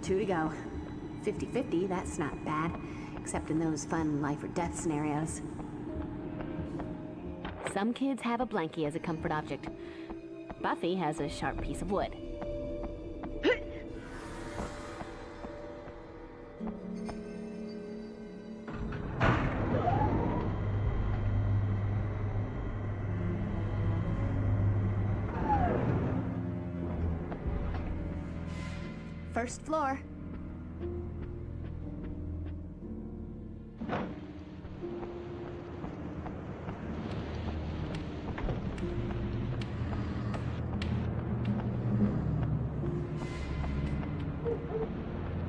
Two to go. 50-50, that's not bad. Except in those fun life or death scenarios. Some kids have a blankie as a comfort object. Buffy has a sharp piece of wood. First floor.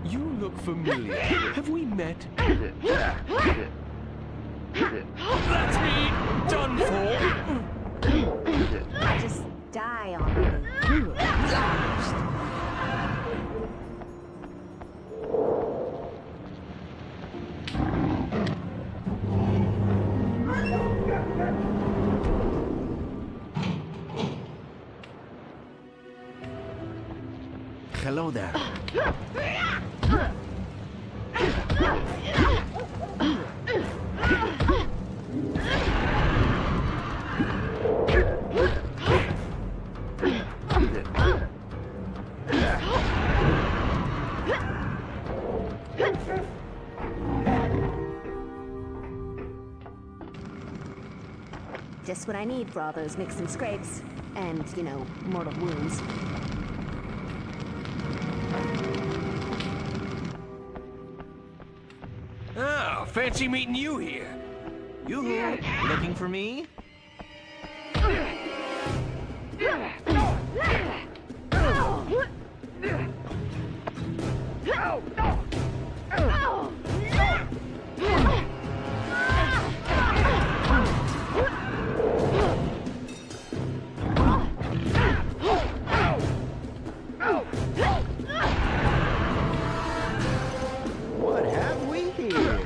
You look familiar. Have we met? That's me! Done for! Just die already. Lost! Hello there. Just what I need for all those nicks and scrapes. And, you know, mortal wounds. Oh, fancy meeting you here. You looking for me? What have we here?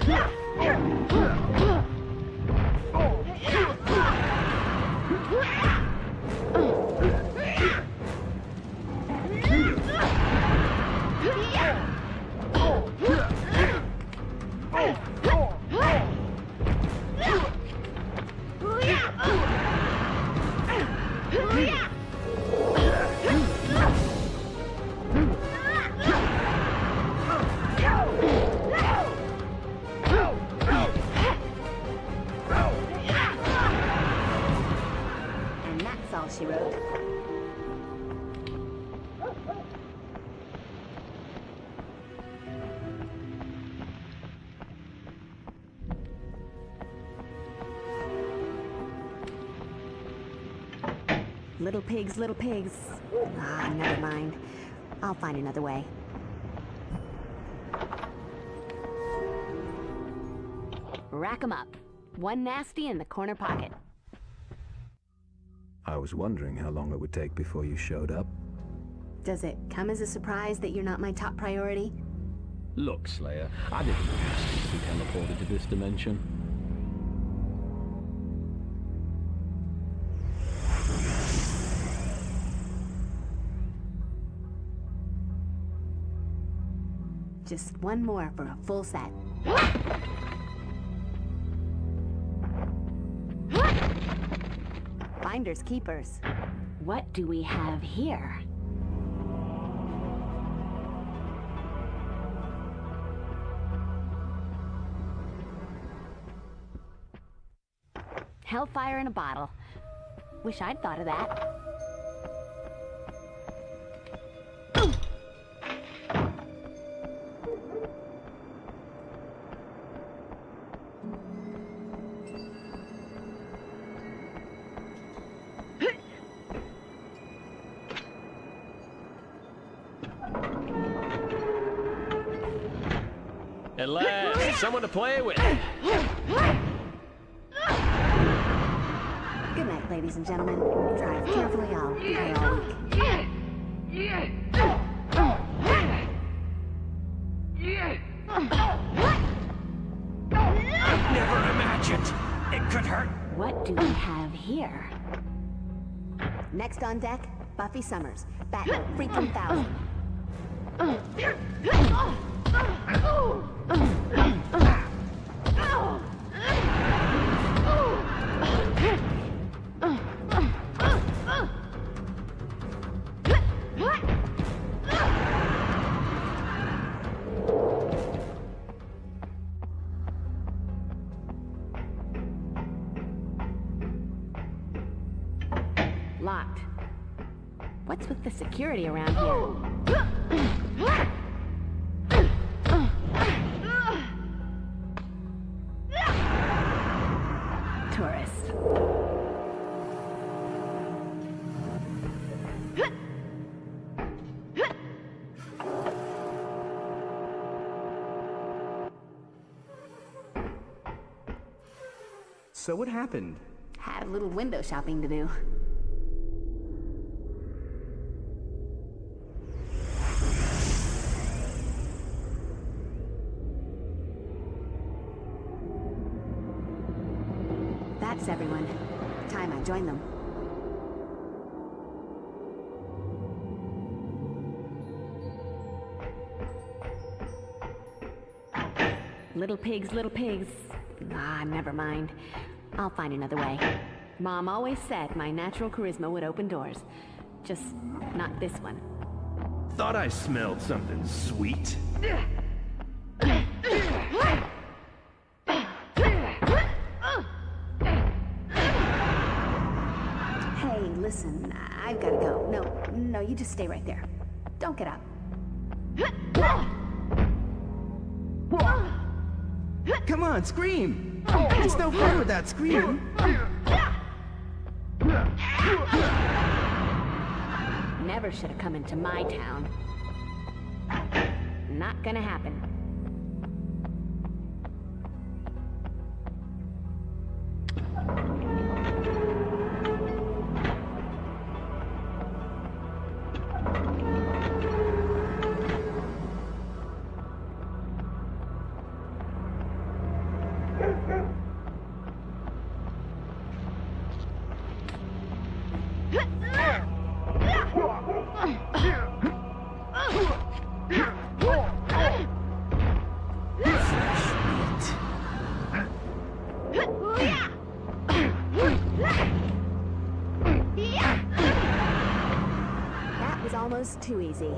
And that's all she wrote. Little pigs, little pigs. Ah, never mind. I'll find another way. Rack 'em up. One nasty in the corner pocket. I was wondering how long it would take before you showed up. Does it come as a surprise that you're not my top priority? Look, Slayer, I didn't ask you to be teleported to this dimension. Just one more for a full set. Finders keepers. What do we have here? Hellfire in a bottle. Wish I'd thought of that. At last, someone to play with. Good night, ladies and gentlemen. Drive carefully, I'll be here all week. Never imagined it could hurt. What do we have here? Next on deck, Buffy Summers. Batman freaking 1000. Locked. What's with the security around here? Tourists. So what happened? Had a little window shopping to do. That's everyone. Time I join them. Little pigs, little pigs. Ah, never mind. I'll find another way. Mom always said my natural charisma would open doors. Just not this one. Thought I smelled something sweet. listen, I've gotta go. No, you just stay right there. Don't get up. Come on, scream! It's no fun without screaming. Never should have come into my town. Not gonna happen. That was almost too easy.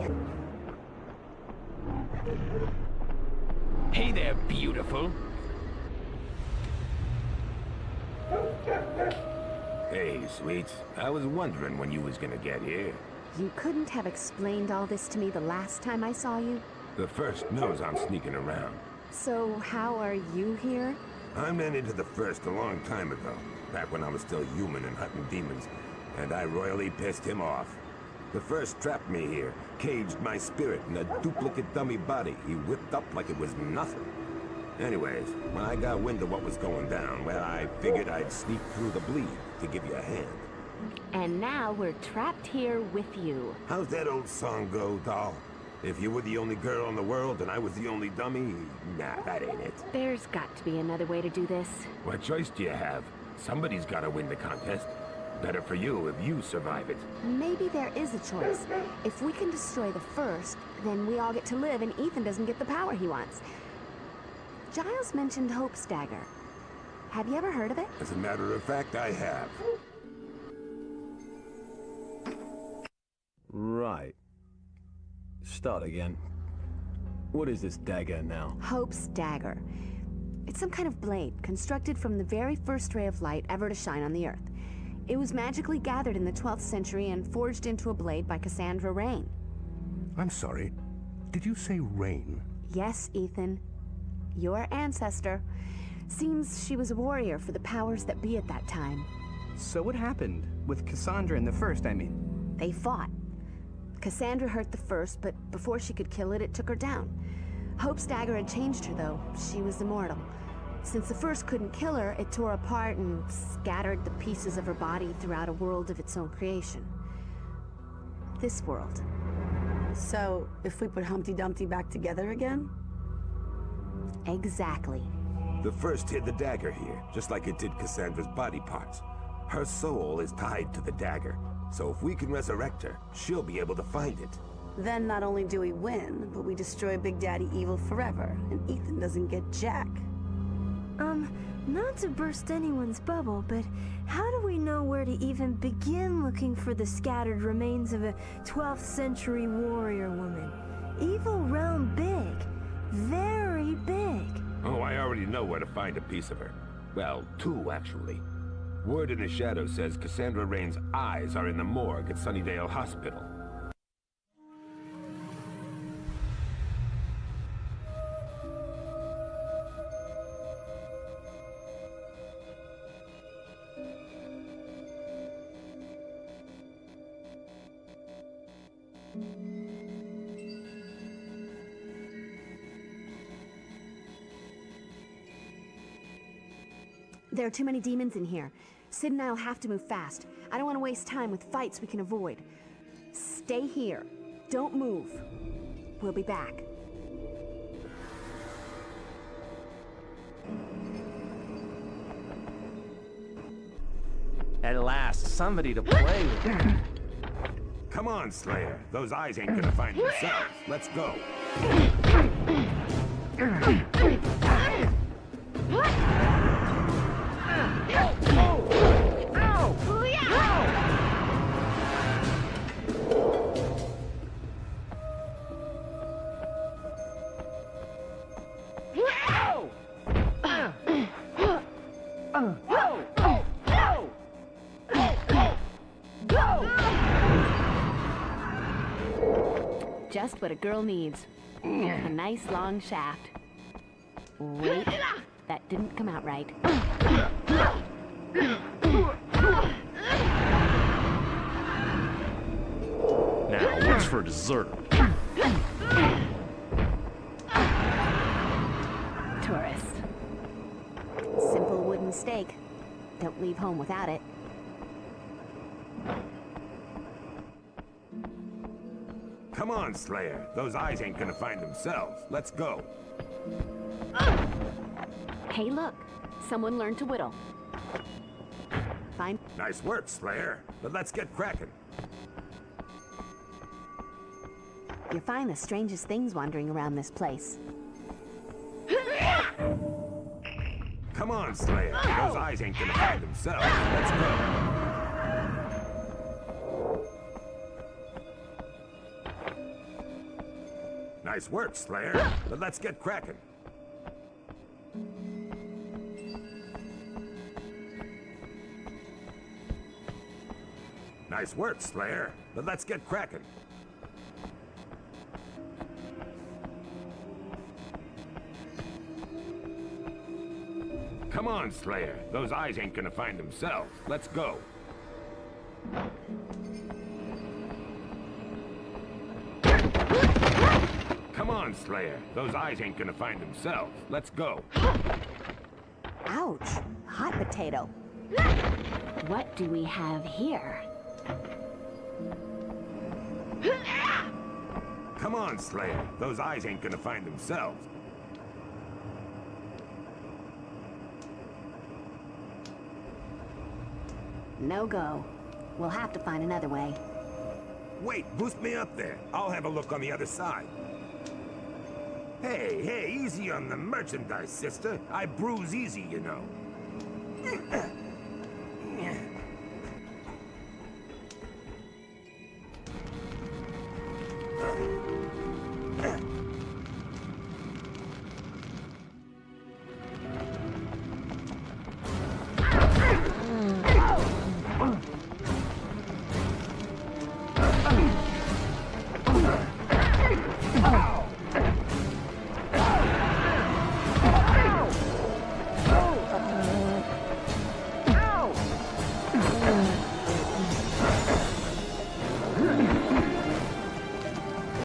Hey there, beautiful. Hey, sweets. I was wondering when you was gonna get here. You couldn't have explained all this to me the last time I saw you? The first knows I'm sneaking around. So how are you here? I ran into the first a long time ago, back when I was still human and hunting demons, and I royally pissed him off. The first trapped me here, caged my spirit in a duplicate dummy body he whipped up like it was nothing. Anyways, when I got wind of what was going down, well, I figured I'd sneak through the bleed to give you a hand. And now we're trapped here with you. How's that old song go, doll? If you were the only girl in the world and I was the only dummy, nah, that ain't it. There's got to be another way to do this. What choice do you have? Somebody's gotta win the contest. Better for you if you survive it. Maybe there is a choice. If we can destroy the first, then we all get to live and Ethan doesn't get the power he wants. Giles mentioned Hope's dagger. Have you ever heard of it? As a matter of fact, I have. Right. Start again. What is this dagger now? Hope's dagger. It's some kind of blade constructed from the very first ray of light ever to shine on the Earth. It was magically gathered in the 12th century and forged into a blade by Cassandra Rain. I'm sorry. Did you say Rain? Yes, Ethan. Your ancestor. Seems she was a warrior for the powers that be at that time. So what happened with Cassandra and the First, I mean? They fought. Cassandra hurt the First, but before she could kill it, it took her down. Hope's dagger had changed her, though. She was immortal. Since the First couldn't kill her, it tore apart and scattered the pieces of her body throughout a world of its own creation. This world. So, if we put Humpty Dumpty back together again? Exactly. The First hid the dagger here, just like it did Cassandra's body parts. Her soul is tied to the dagger, so if we can resurrect her, she'll be able to find it. Then not only do we win, but we destroy Big Daddy Evil forever, and Ethan doesn't get jack. Not to burst anyone's bubble, but how do we know where to even begin looking for the scattered remains of a 12th century warrior woman? Evil realm big. Very big. Oh, I already know where to find a piece of her. Well, two, actually. Word in the shadow says Cassandra Rain's eyes are in the morgue at Sunnydale Hospital. There are too many demons in here. Sid and I'll have to move fast. I don't want to waste time with fights we can avoid. Stay here. Don't move. We'll be back. At last, somebody to play with. Come on, Slayer. Those eyes ain't gonna find themselves. Let's go. Just what a girl needs. A nice long shaft. Wait, that didn't come out right. Now, what's for dessert? Tourist. Simple wooden stake. Don't leave home without it. Come on, Slayer. Those eyes ain't gonna find themselves. Let's go. Hey, look. Someone learned to whittle. Fine. Nice work, Slayer. But let's get cracking. You find the strangest things wandering around this place. Come on, Slayer. Those eyes ain't gonna find themselves. Let's go. Nice work, Slayer. But let's get cracking. Nice work, Slayer. But let's get cracking. Come on, Slayer. Those eyes ain't gonna find themselves. Let's go. Come on, Slayer. Those eyes ain't gonna find themselves. Let's go. Ouch! Hot potato. What do we have here? Come on, Slayer. Those eyes ain't gonna find themselves. No go. We'll have to find another way. Wait, boost me up there. I'll have a look on the other side. Hey, easy on the merchandise, sister. I bruise easy, you know.